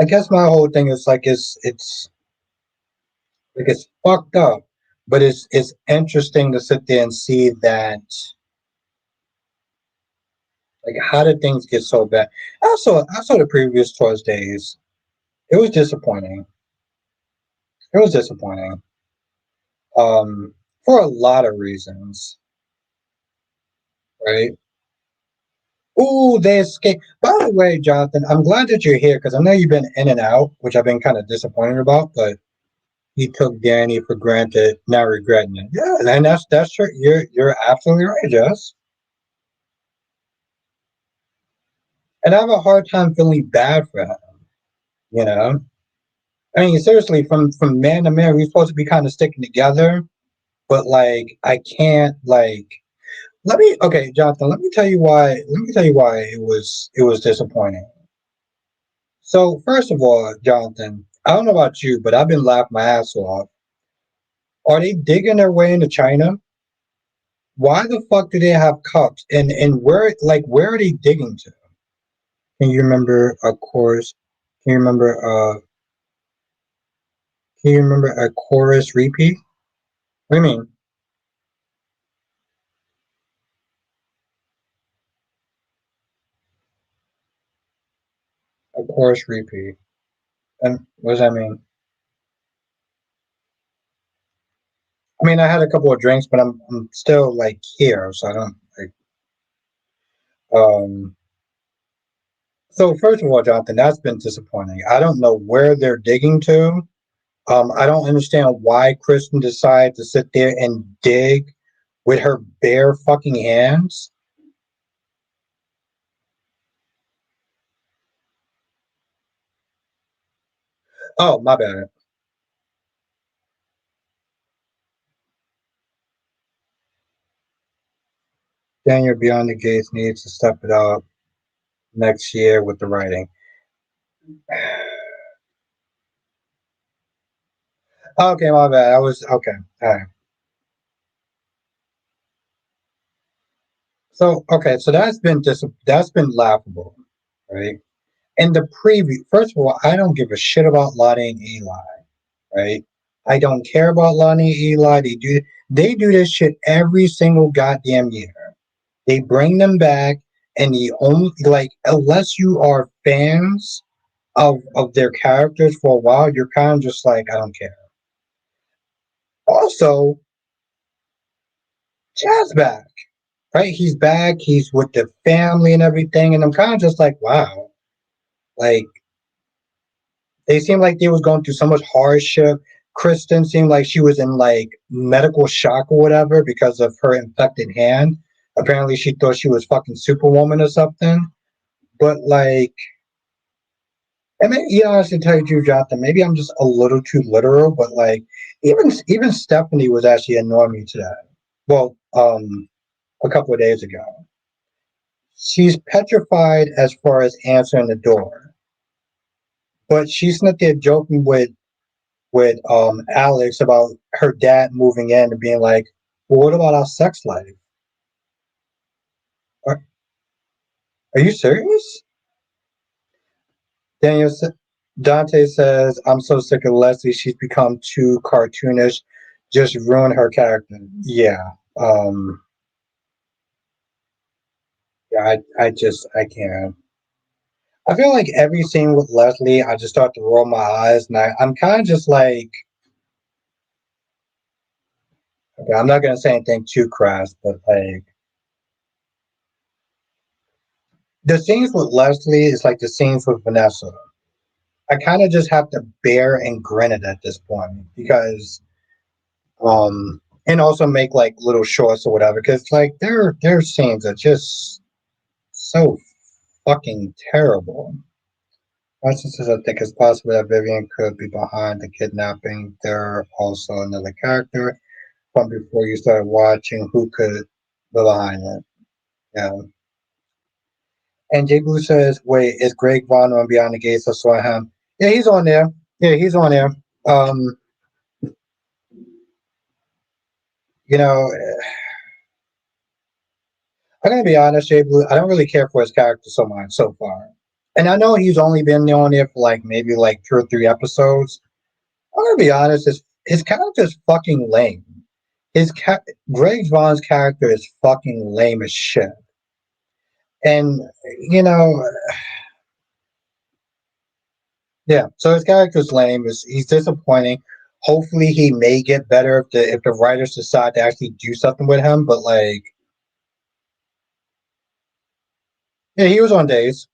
A: I guess my whole thing is like, it's like it's fucked up, but it's interesting to sit there and see that like how did things get so bad. I saw the previous Tuesdays. It was disappointing. It was disappointing. Um, for a lot of reasons, right? Ooh, they escaped. By the way, Jonathan, I'm glad that you're here because I know you've been in and out, which I've been kind of disappointed about. But he took Danny for granted, now regretting it. Yeah, and that's true. You're absolutely right, Jess. And I have a hard time feeling bad for him. You know, I mean, seriously, from man to man, we're supposed to be kind of sticking together, but like, I can't like. Let me okay, Jonathan. Let me tell you why. Let me tell you why it was disappointing. So first of all, Jonathan, I don't know about you, but I've been laughing my ass off. Are they digging their way into China? Why the fuck do they have cups? And where are they digging to? Can you remember a chorus? Can you remember can you remember a chorus repeat? What do you mean? A chorus repeat. And what does that mean? I mean I had a couple of drinks, but I'm still like here, so I don't like um so first of all, Jonathan, that's been disappointing. I don't know where they're digging to. I don't understand why Kristen decided to sit there and dig with her bare fucking hands. Oh, my bad. Daniel Beyond the Gates needs to step it up next year with the writing. Okay, my bad. I was okay. All right. So okay, so that's been laughable, right? And the preview. First of all, I don't give a shit about Lottie and Eli, right? I don't care about Lonnie and Eli. They do this shit every single goddamn year. They bring them back, and the only like unless you are fans of their characters for a while, you're kind of just like I don't care. Also, Chad's back, right? He's back. He's with the family and everything, and I'm kind of just like wow, like they seem like they was going through so much hardship. Kristen seemed like she was in like medical shock or whatever because of her infected hand. Apparently, she thought she was fucking Superwoman or something. But like, and maybe, honestly, tell you the truth, Jonathan, maybe I'm just a little too literal. But like, even Stephanie was actually annoying me today. Well, a couple of days ago, she's petrified as far as answering the door, but she's not there joking with Alex about her dad moving in and being like, "Well, what about our sex life? Are, are you serious?" Daniel Dante says, "I'm so sick of Leslie. She's become too cartoonish. Just ruin her character." Yeah, um, yeah. I can't. I feel like every scene with Leslie, I just start to roll my eyes, and I'm kind of just like, okay, I'm not gonna say anything too crass, but like the scenes with Leslie is like the scenes with Vanessa. I kind of just have to bear and grin it at this point because and also make like little shorts or whatever because like their scenes are just so fucking terrible. My sister says I think it's possible that Vivian could be behind the kidnapping. There also another character from before you started watching who could be behind it. Yeah. And Jay Blue says, wait, is Greg Vaughn on Beyond the Gates? I saw him. Yeah, he's on there. Yeah, he's on there. Um, you know, I'm gonna be honest, Jay Blue. I don't really care for his character so much so far, and I know he's only been on it for like maybe like 2 or 3 episodes. I'm gonna be honest. His character is fucking lame. Greg Vaughn's character is fucking lame as shit. And you know, yeah. So his character's lame. He's disappointing. Hopefully, he may get better if the writers decide to actually do something with him. But like, yeah, he was on days.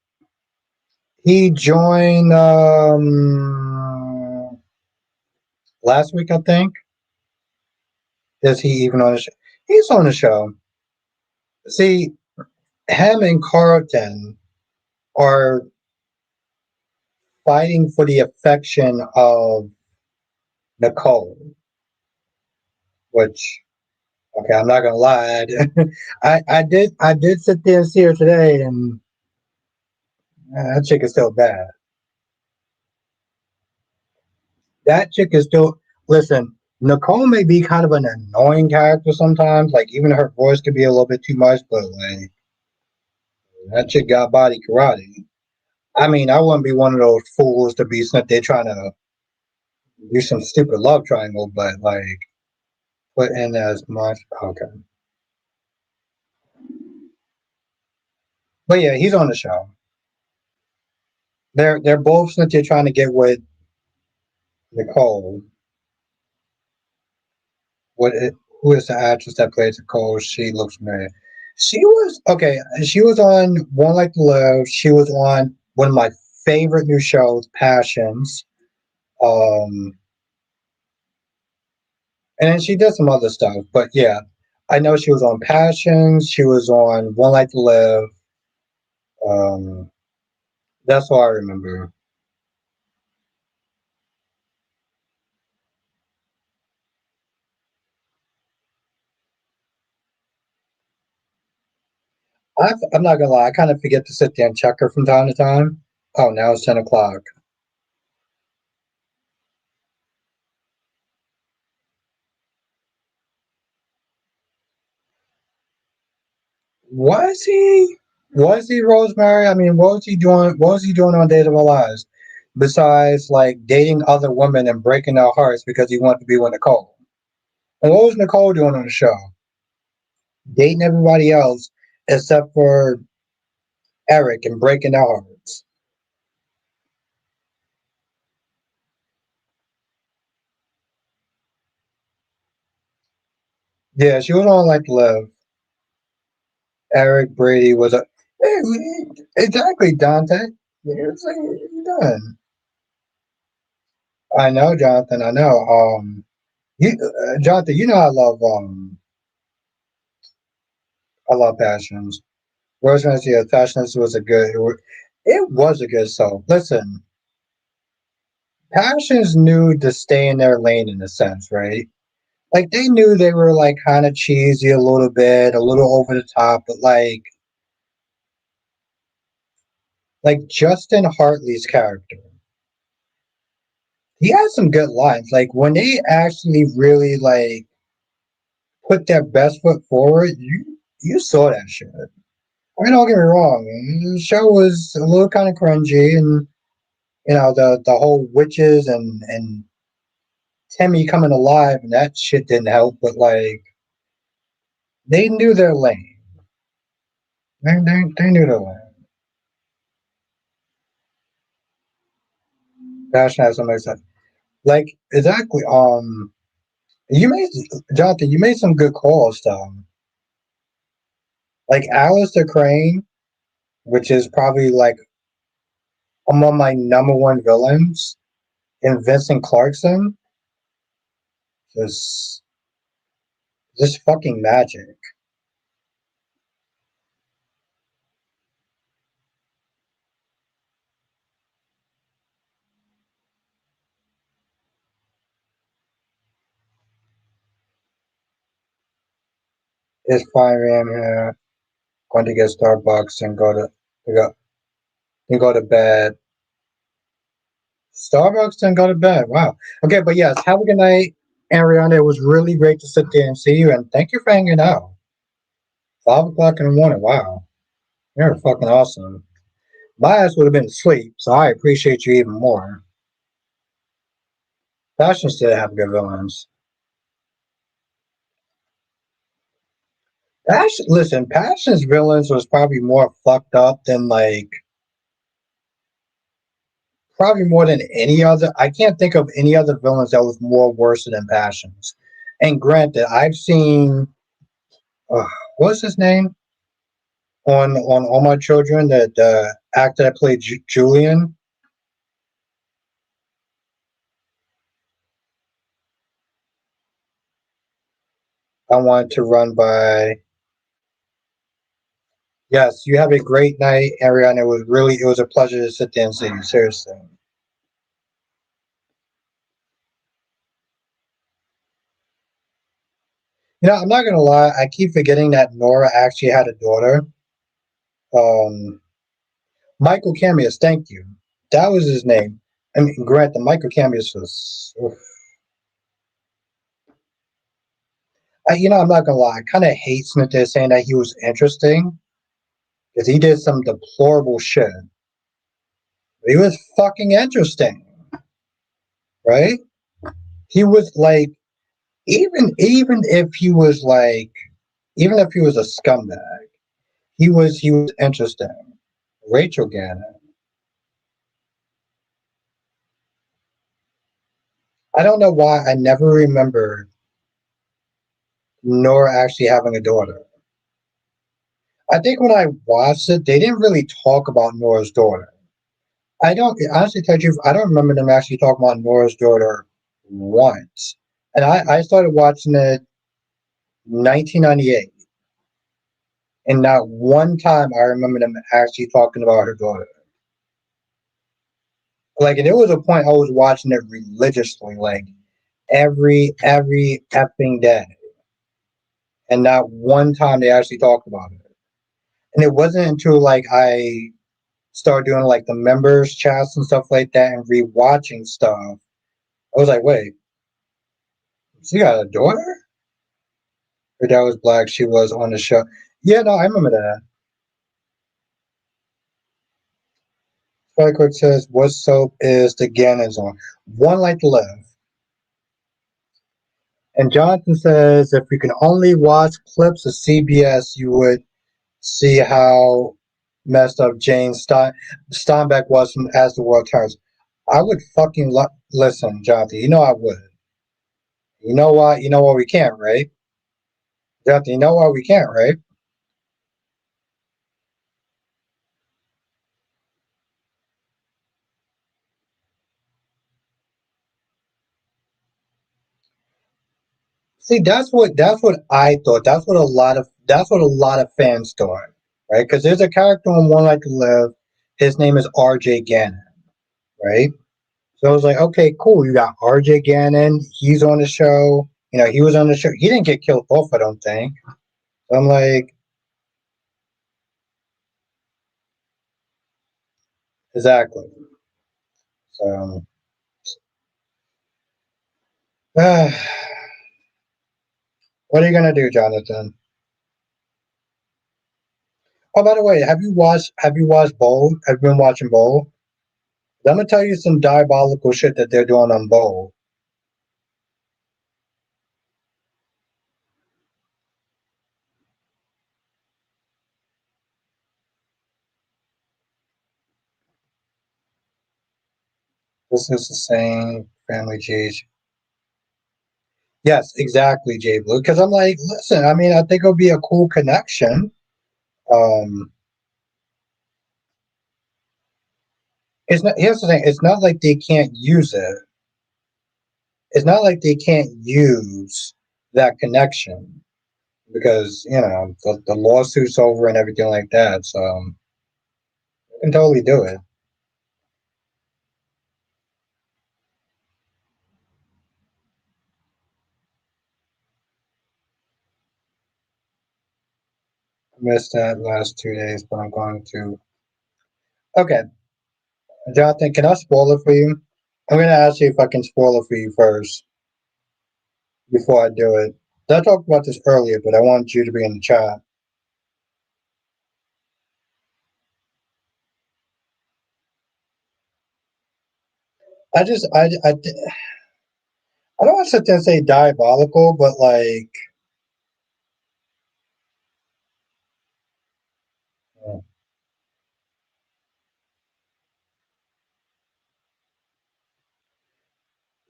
A: He joined last week, I think. Is he even on the show? He's on the show. See, him and Carlton are fighting for the affection of Nicole, which okay, I'm not gonna lie. I did sit there and see her today, and that chick is still bad. That chick is still listen. Nicole may be kind of an annoying character sometimes. Like even her voice could be a little bit too much, but like that chick got body karate. I mean, I wouldn't be one of those fools to be sent there trying to do some stupid love triangle, but like put in as much. Okay, but yeah, he's on the show. They're both sent there trying to get with Nicole. What? Who is the actress that plays Nicole? She looks familiar. She was okay. She was on One Like to Live. She was on one of my favorite new shows, Passions. Um, and then she did some other stuff. But yeah, I know she was on Passions. She was on One Like to Live. Um, that's all I remember. I'm not gonna lie. I kind of forget to sit there and check her from time to time. Oh, now it's 10 o'clock. Was he? Was he Rosemary? I mean, what was he doing? What was he doing on Days of Our Lives? Besides, like dating other women and breaking their hearts because he wanted to be with Nicole. And what was Nicole doing on the show? Dating everybody else except for Eric and breaking their hearts. Yeah, she was on like Live. Eric Brady was a hey, exactly Dante. It's like, what are you doing? I know, Jonathan. I know. Jonathan, you know I love Passions. Rosemary's yeah, Passions was a good. It was a good song. Listen, Passions knew to stay in their lane in a sense, right? Like they knew they were like kind of cheesy a little bit, a little over the top, but like Justin Hartley's character, he has some good lines. Like when they actually really like put their best foot forward, you saw that shit. I mean, don't get me wrong, the show was a little kind of cringy, and you know the whole witches and Timmy coming alive and that shit didn't help. But like they knew their lane. They knew their lane. Passion has something like like exactly. You made Jonathan. You made some good calls. Like Alistair Crane, which is probably like among my number one villains, and Vincent Clarkson, just just fucking magic. It's 5 a.m. here. Going to get Starbucks and to go go to bed. Starbucks and go to bed. Wow. Okay, but yes, have a good night, Ariana. It was really great to sit there and see you, and thank you for hanging out. 5 o'clock in the morning. Wow, you're fucking awesome. My ass would have been asleep, so I appreciate you even more. Passion still have good villains. Passion, listen, Passion's villains was probably more fucked up than like probably more than any other. I can't think of any other villains that was more worse than Passions. And granted, I've seen uh, what's his name on All My Children, that actor that played Julian. I wanted to run by. Yes, you have a great night, Ariana. It was a pleasure to sit there and see you. Seriously. You know, I'm not gonna lie. I keep forgetting that Nora actually had a daughter. Um, Michael Camius. Thank you. That was his name. I mean, granted, Michael Camius was. Oof. I'm not gonna lie. I kind of hate Smith there saying that he was interesting because he did some deplorable shit. But he was fucking interesting, right? He was like, even if he was like, even if he was a scumbag, he was interesting. Rachel Gannon. I don't know why I never remember Nora actually having a daughter. I think when I watched it, they didn't really talk about Nora's daughter. I don't honestly tell you, I don't remember them actually talking about Nora's daughter once. And I started watching it 1998, and not one time I remember them actually talking about her daughter. Like, and there was a point I was watching it religiously, like every effing day, and not one time they actually talked about it. And it wasn't until like I started doing like the members chats and stuff like that and rewatching stuff. I was like, wait, she got a daughter? Her dad was black. She was on the show. Yeah, no, I remember that. Spikewood says, what soap is the Gannons on? One Life to Live. And Jonathan says, if you can only watch clips of CBS, you would see how messed up Steinbeck was from As the World Turns. I would fucking listen, Jonathan. You know I would. You know why? You know why we can't, right? Jonathan, you know why we can't, right? See, that's what I thought. That's what a lot of fans thought, right? Because there's a character on One Life to Live. His name is R.J. Gannon, right? So I was like, okay, cool. You got R.J. Gannon. He's on the show. He was on the show. He didn't get killed off, I don't think. So I'm like, exactly. So, what are you gonna do, Jonathan? Oh, by the way, have you watched Bold? Have you been watching Bold? I'm gonna tell you some diabolical shit that they're doing on Bold. This is the same family G's. Yes, exactly, Jay Blue. Because I'm like, listen, I mean, I think it'll be a cool connection. Um, it's not. Here's the thing. It's not like they can't use it. It's not like they can't use that connection because the lawsuit's over and everything like that. So you can totally do it. I missed that last 2 days, but I'm going to. Okay, Jonathan, can I spoil it for you? I'm gonna ask you if I can spoil it for you first before I do it. I talked about this earlier, but I wanted you to be in the chat. I just I don't want to sit there and say diabolical, but like,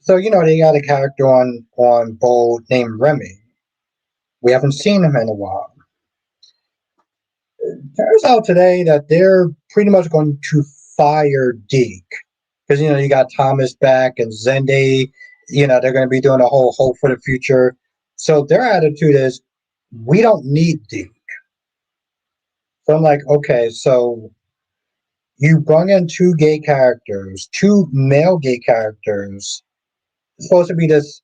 A: so they got a character on Bold named Remy. We haven't seen him in a while. Turns out today that they're pretty much going to fire Deke because you got Thomas back and Zende. They're going to be doing a whole Hope for the Future. So their attitude is, we don't need Deke. So I'm like, okay, so you brought in two gay characters, two male gay characters. It's supposed to be this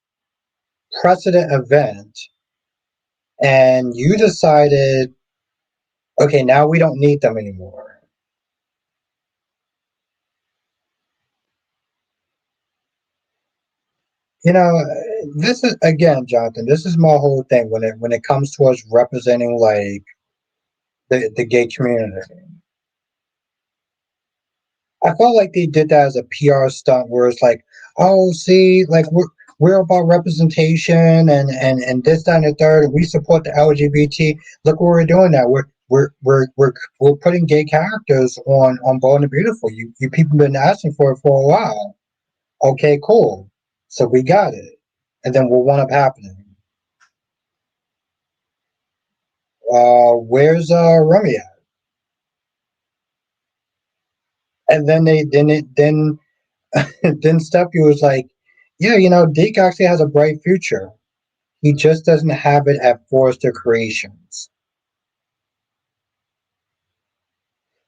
A: precedent event, and you decided, okay, now we don't need them anymore. You know, this is again, Jonathan. This is my whole thing when it comes to us representing like the gay community. I felt like they did that as a PR stunt, where it's like, oh, see, like we're about representation and this, that, and the third, and we support the LGBT. Look what we're doing now. We're putting gay characters on Bold and the Beautiful. You people been asking for it for a while. Okay, cool. So we got it. And then what wound up happening? Where's Remy at? And then then Steffi was like, yeah, Deke actually has a bright future. He just doesn't have it at Forrester Creations.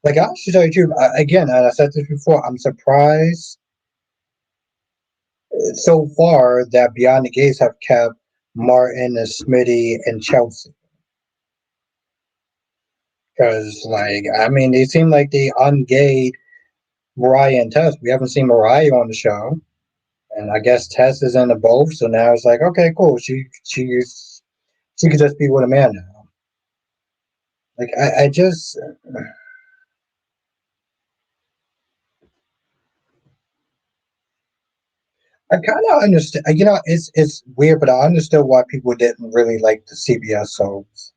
A: Like, I should tell you the truth. Again, and I said this before, I'm surprised so far that Beyond the Gates have kept Martin and Smitty and Chelsea. Because, like, I mean, they seem like they ungayed Mariah and Tess. We haven't seen Mariah on the show. And I guess Tess is into both. So now it's like, okay, cool. She could just be with a man now. Like, I just. I kind of understand. It's weird, but I understood why people didn't really like the CBS shows.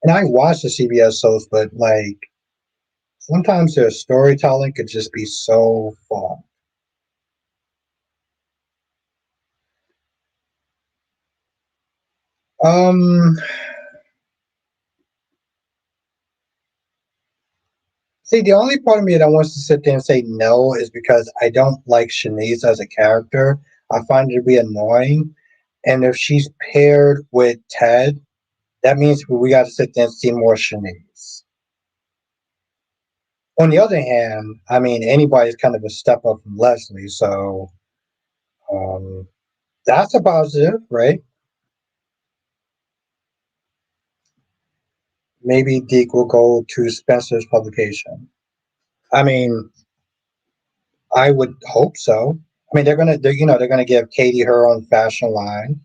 A: And I watched the CBS shows, but like sometimes their storytelling could just be so fun. Um, See, the only part of me that wants to sit there and say no is because I don't like Shanice as a character. I find her to be annoying, and if she's paired with Ted, that means we got to sit there and see more Shanice. On the other hand, I mean, anybody's kind of a step up from Leslie, so um, that's a positive, right? Maybe Deke will go to Spencer's publication. I mean, I would hope so. I mean, they're gonna give Katie her own fashion line.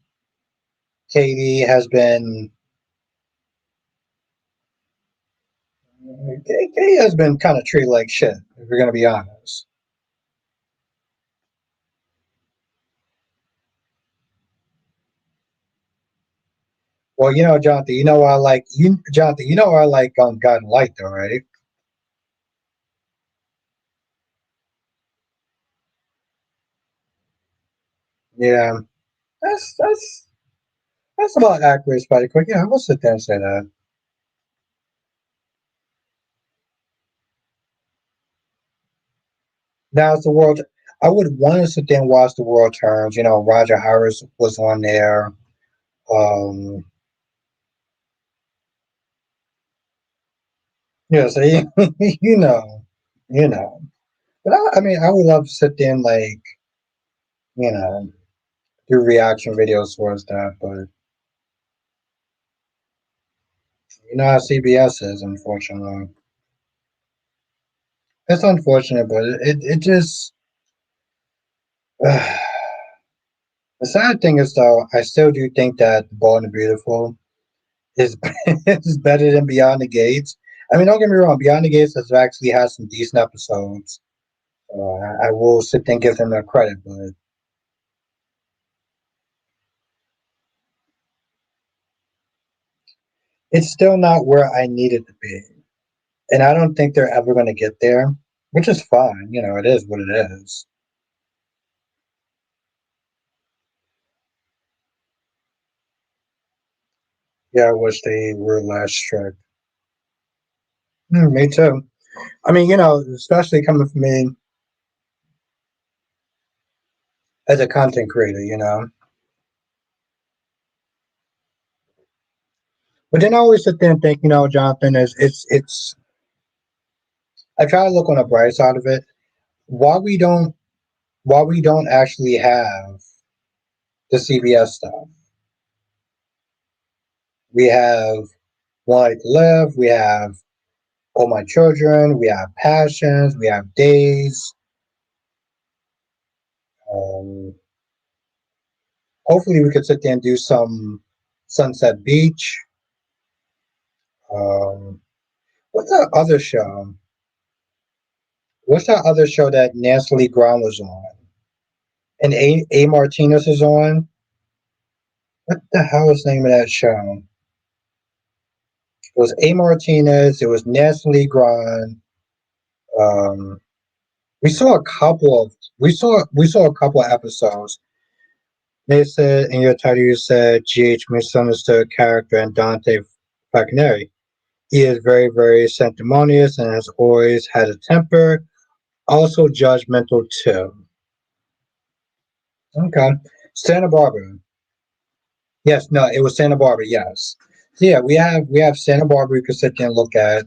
A: Katie has been Katie has been kind of treated like shit, if we're gonna be honest. Well, Jonathan, Jonathan, I like God and Light though, right? Yeah, that's that's that's about accurate, Spider Quick. Yeah, we'll sit there and say that. Now it's the world. I would want to sit there and watch the world turns. Roger Harris was on there. Um, so you know, you know. But I mean, I would love to sit there and like, you know, do reaction videos towards that. But you know how CBS is, unfortunately. It's unfortunate, but it just. The sad thing is, though, I still do think that The Bold and the Beautiful is is better than Beyond the Gates. I mean, don't get me wrong, Beyond the Gates has actually had some decent episodes. I will sit there and give them their credit, but it's still not where I need it to be. And I don't think they're ever going to get there, which is fine. You know, it is what it is. Yeah, I wish they were less strict. Me too. I mean, especially coming from me as a content creator. But then I always sit there and think, Jonathan, is it's. I try to look on the bright side of it. Why we don't, why we don't actually have the CBS stuff. We have One Life to Live. We have All My Children. We have Passions. We have Days. Um, Hopefully, we could sit there and do some Sunset Beach. Um, what's that other show? What's that other show that Nancy Lee Brown was on? And A. Martinez is on? What the hell is the name of that show? It was A. Martinez. It was Nancy Lee Brown. Um, we saw a couple of we saw a couple of episodes. They said in your title you said GH misunderstood character and Dante Falconeri. He is very, very sanctimonious and has always had a temper. Also judgmental too. Okay. Santa Barbara. Yes, no, it was Santa Barbara, yes. So yeah, we have Santa Barbara you can sit there and look at.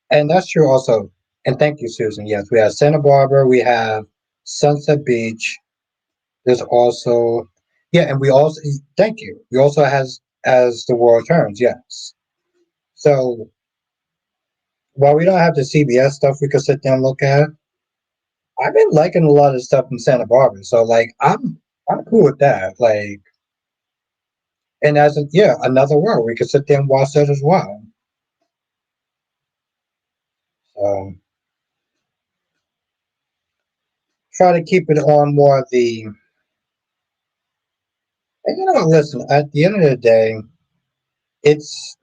A: And that's true also. And thank you, Susan. Yes, we have Santa Barbara, we have Sunset Beach. There's also yeah, and we also thank you. We also has as the world turns, yes. So while we don't have the CBS stuff we could sit down and look at, I've been liking a lot of stuff in Santa Barbara. So like I'm cool with that. Like and as a, yeah, another world we could sit there and watch that as well. So try to keep it on more of the and listen, at the end of the day, it's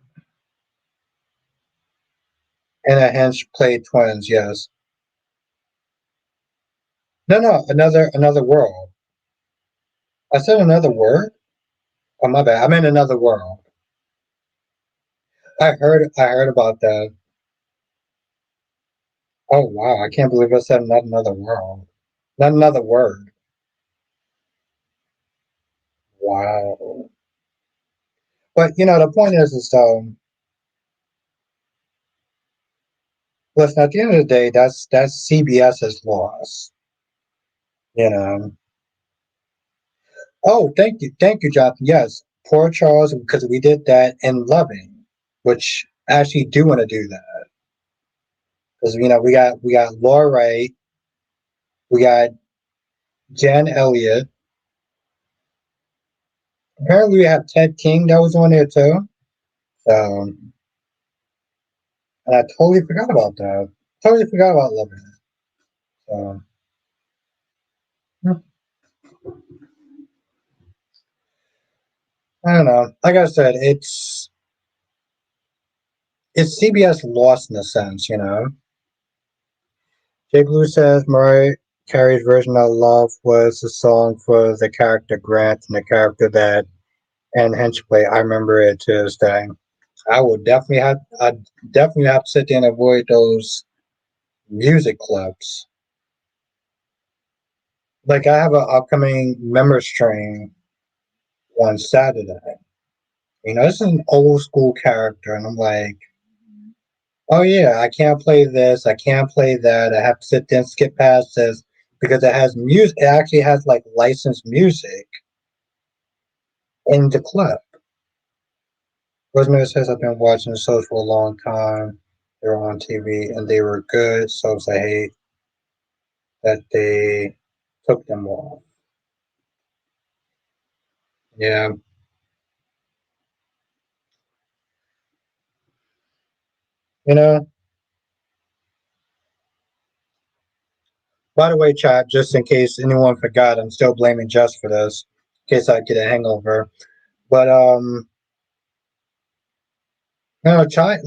A: and a hench play twins, yes. No, no, another world. I said another word? Oh my bad. I meant another world. I heard about that. Oh wow, I can't believe I said not another world. Not another word. Wow. But the point is though, listen, at the end of the day, that's CBS's loss. You know. Oh, thank you, Jonathan. Yes, poor Charles, because we did that in Loving, which I actually do want to do that because we got Laura Wright, we got Jan Elliott. Apparently, we have Ted King that was on there too. So, and I totally forgot about that. Totally forgot about Loving. So, I don't know. Like I said, it's CBS lost in a sense. Jake Blue says Mariah Carey's version of Love was a song for the character Grant and the character that and Henchplay. I remember it to this day. I definitely have to sit there and avoid those music clips. Like I have an upcoming members train on Saturday. This is an old school character, and I'm like, oh yeah, I can't play this, I can't play that. I have to sit there and skip past this because it has music. It actually has like licensed music in the clip. Rosemary says I've been watching the shows for a long time. They were on TV and they were good, so I hate that they took them off. Yeah, you know, By the way, chat, just in case anyone forgot, I'm still blaming Jess for this, in case I get a hangover. But no, chat.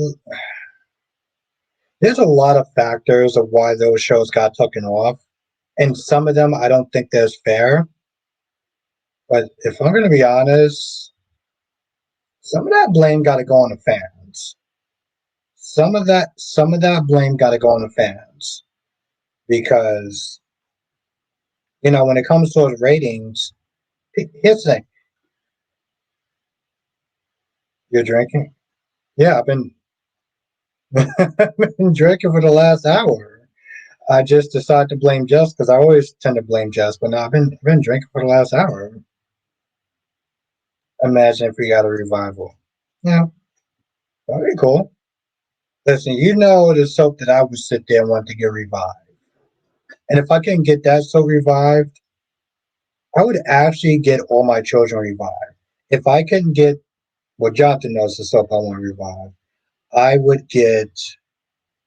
A: There's a lot of factors of why those shows got taken off, and some of them I don't think there's fair. But if I'm going to be honest, some of that blame got to go on the fans. Some of that blame got to go on the fans because when it comes to those ratings, here's the thing: you're drinking. Yeah, I've been drinking for the last hour. I just decided to blame Jess because I always tend to blame Jess, but no, I've been drinking for the last hour. Imagine if we got a revival. Yeah, that'd be cool. Listen, the soap that I would sit there and want to get revived. And if I can get that soap revived, I would actually get All My Children revived. If I can get what Jonathan knows the soap I want to revive, I would get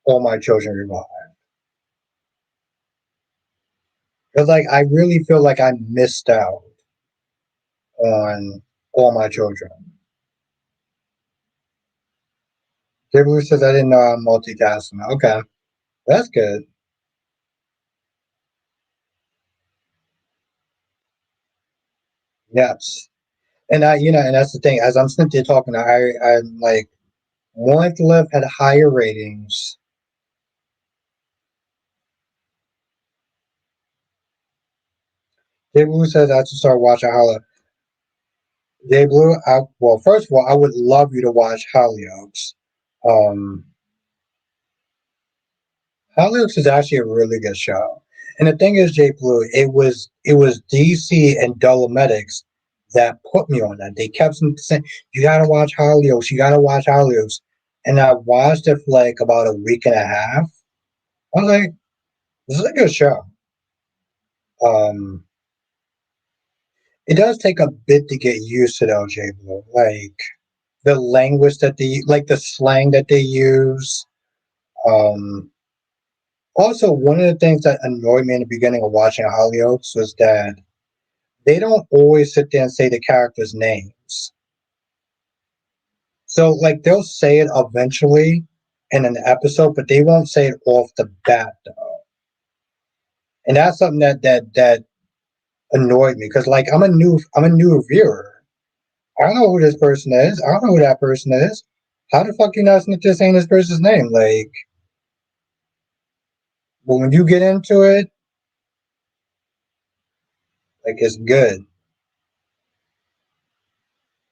A: All My Children revived. Because I really feel like I missed out on All My Children. Gabriel says I didn't know I'm multitasking. Okay, that's good. Yes. And and that's the thing. As I'm sitting there talking, I'm like, One Life to Live had higher ratings. Jay Blue says I have to start watching Holla. Jay Blue, well, first of all, I would love you to watch Hollyoaks. Um, Hollyoaks is actually a really good show. And the thing is, Jay Blue, it was DC and Dolomedics that put me on that. They kept saying, "You gotta watch Hollyoaks. You gotta watch Hollyoaks." And I watched it for like about a week and a half. I was like, "This is a good show." Um, it does take a bit to get used to though, Jay Blue. Like the language that like the slang that they use. Um, Also, one of the things that annoyed me in the beginning of watching Hollyoaks was that they don't always sit there and say the characters' names. So, like, they'll say it eventually in an episode, but they won't say it off the bat, though. And that's something that annoyed me because, like, I'm a new viewer. I don't know who this person is. I don't know who that person is. How the fuck you not just saying this person's name? Like, well, when you get into it, like, it's good.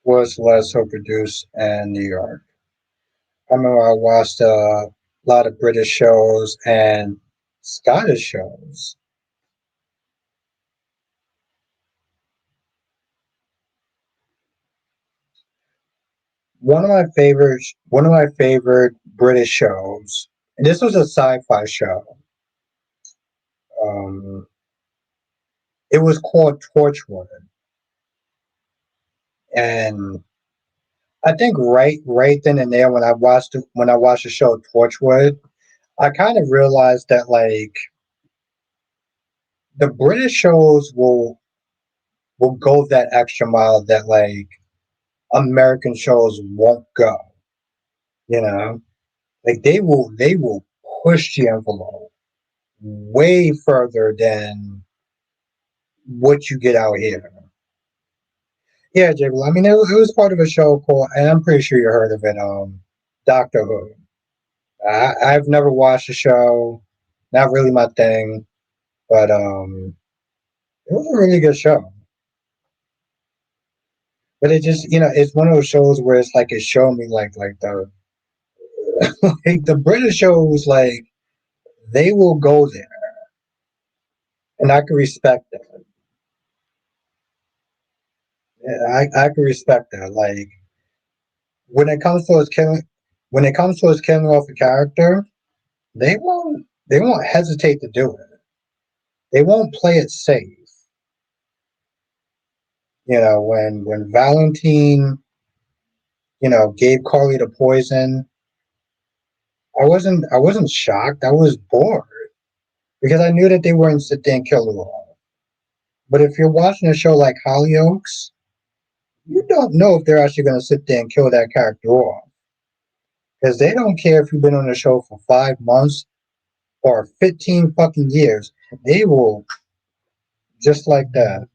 A: Was less so produced in New York. I remember I watched a lot of British shows and Scottish shows. One of my favorite British shows, and this was a sci-fi show. Um, it was called Torchwood, and I think right then and there when I watched the show Torchwood, I kind of realized that like the British shows will go that extra mile that like American shows won't go. You know, like they will push the envelope way further than what you get out here. Yeah, Jibble. I mean, it was part of a show called, and I'm pretty sure you heard of it. Doctor Who. I've never watched the show. Not really my thing, but it was a really good show. But it just, it's one of those shows where it's like it showed me like the like the British shows like they will go there, and I can respect that. Yeah, I can respect that. Like when it comes to us killing, when it comes to us killing off a character, they won't hesitate to do it. They won't play it safe. When Valentine, gave Carly the poison, I wasn't shocked. I was bored. because I knew that they wouldn't sit there and kill her off. But if you're watching a show like Hollyoaks, you don't know if they're actually going to sit there and kill that character off. Because they don't care if you've been on the show for 5 months or 15 fucking years. They will, just like that,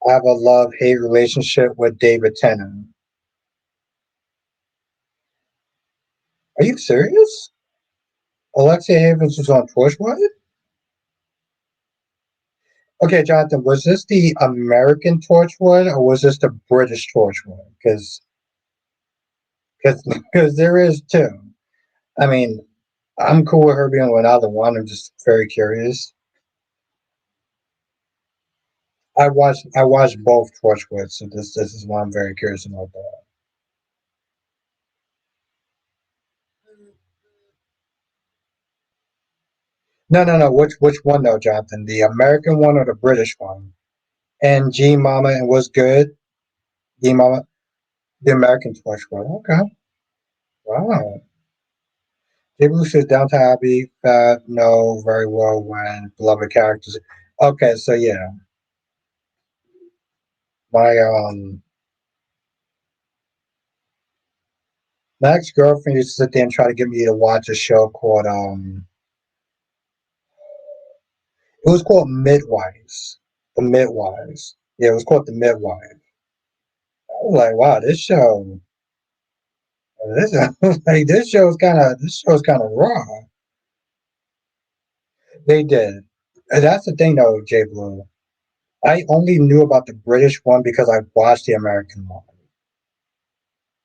A: have a love-hate relationship with David Tennant. Are you serious? Alexia Havens was on Torchwood? Okay, Jonathan, was this the American Torchwood or was this the British Torchwood? Because there is two. I mean, I'm cool with her being with another one. I'm just very curious. I watched both Torchwood, so this is why I'm very curious about that. No. Which one though, Jonathan? The American one or the British one? And G Mama and was good. G Mama, the American Torchwood. Okay, wow. J. Blue says Downton Abbey, fat, no, very well when beloved characters. Okay, so yeah, my my ex girlfriend used to sit there and try to get me to watch a show called it was called Midwives. The Midwives. Yeah, it was called The Midwife. I was like, wow, this like this show's kind of raw. They did. And that's the thing though, J Blue. I only knew about the British one because I watched the American one.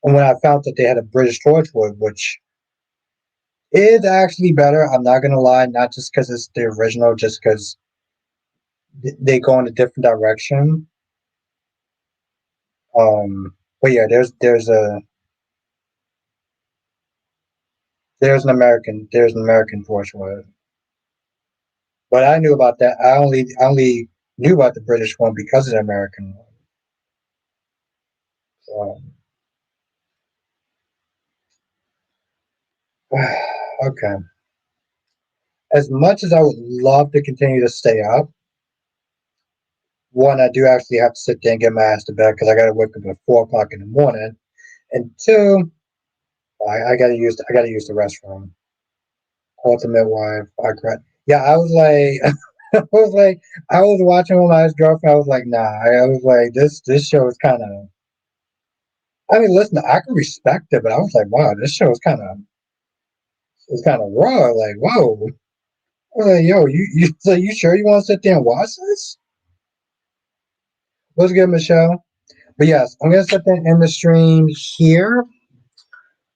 A: And when I found that they had a British Torchwood, which is actually better, I'm not gonna lie, not just because it's the original, just because they go in a different direction. But yeah, there's an American Torchwood. But I knew about that. I only knew about the British one because of the American one. So okay. As much as I would love to continue to stay up, one, I do actually have to sit there and get my ass to bed because I got to wake up at 4 o'clock in the morning, and two, I gotta use the restroom. Ultimate wife, I cried. Yeah, I was like, I was watching with my ex girlfriend. I was like, nah. I was like, this show is kind of. I mean, listen, I can respect it, but I was like, wow, this show is kind of raw. Like, whoa. I was like, yo, so you sure you want to sit there and watch this? What's good, Michelle? But yes, I'm gonna sit there and end the stream here.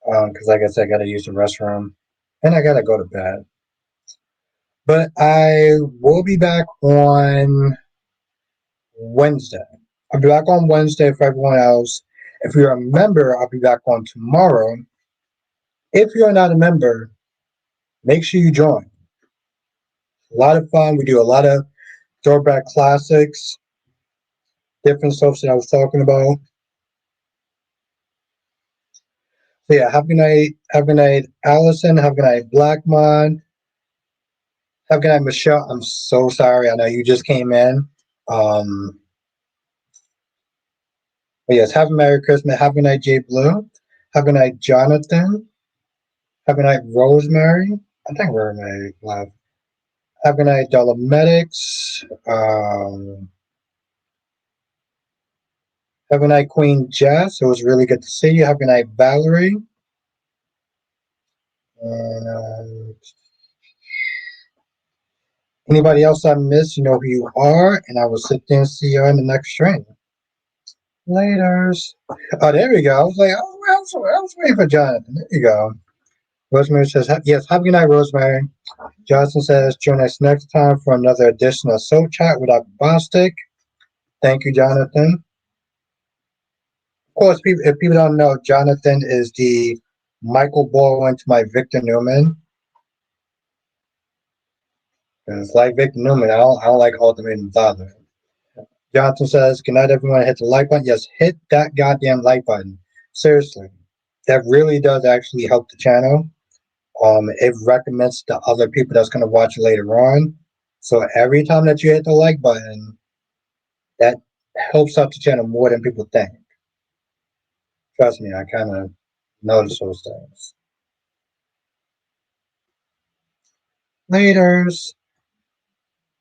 A: Because like I said, I gotta use the restroom and I gotta go to bed. But I will be back on Wednesday. I'll be back on Wednesday for everyone else. If you're a member, I'll be back on tomorrow. If you're not a member, make sure you join. A lot of fun. We do a lot of throwback classics, different stuff that I was talking about. So yeah, have a good night, Allison. Have a good night, Blackmon. Have a good night, Michelle. I'm so sorry. I know you just came in. Um, but yes, have a Merry Christmas. Have a good night, Jay Blue. Have a good night, Jonathan. Have a good night, Rosemary. I think Rosemary left. Have a good night, Dolomedics. Have a good night, Queen Jess. It was really good to see you. Have a good night, Valerie. And anybody else I missed, you know who you are. And I will sit there and see you in the next stream. Laters. Oh, there we go. I was like, oh, I was waiting for Jonathan. There you go. Rosemary says, yes, have a good night, Rosemary. Johnson says, join us next time for another edition of Soul Chat with Bostic. Thank you, Jonathan. Of course, if people don't know, Jonathan is the Michael Baldwin to my Victor Newman. It's like Victor Newman. I don't like Ultimate Father. Jonathan says, good night, everyone. Hit the like button. Yes, hit that goddamn like button. Seriously. That really does actually help the channel. It recommends to other people that's going to watch later on. So every time that you hit the like button, that helps out the channel more than people think. Trust me, I kind of notice those things. Laters.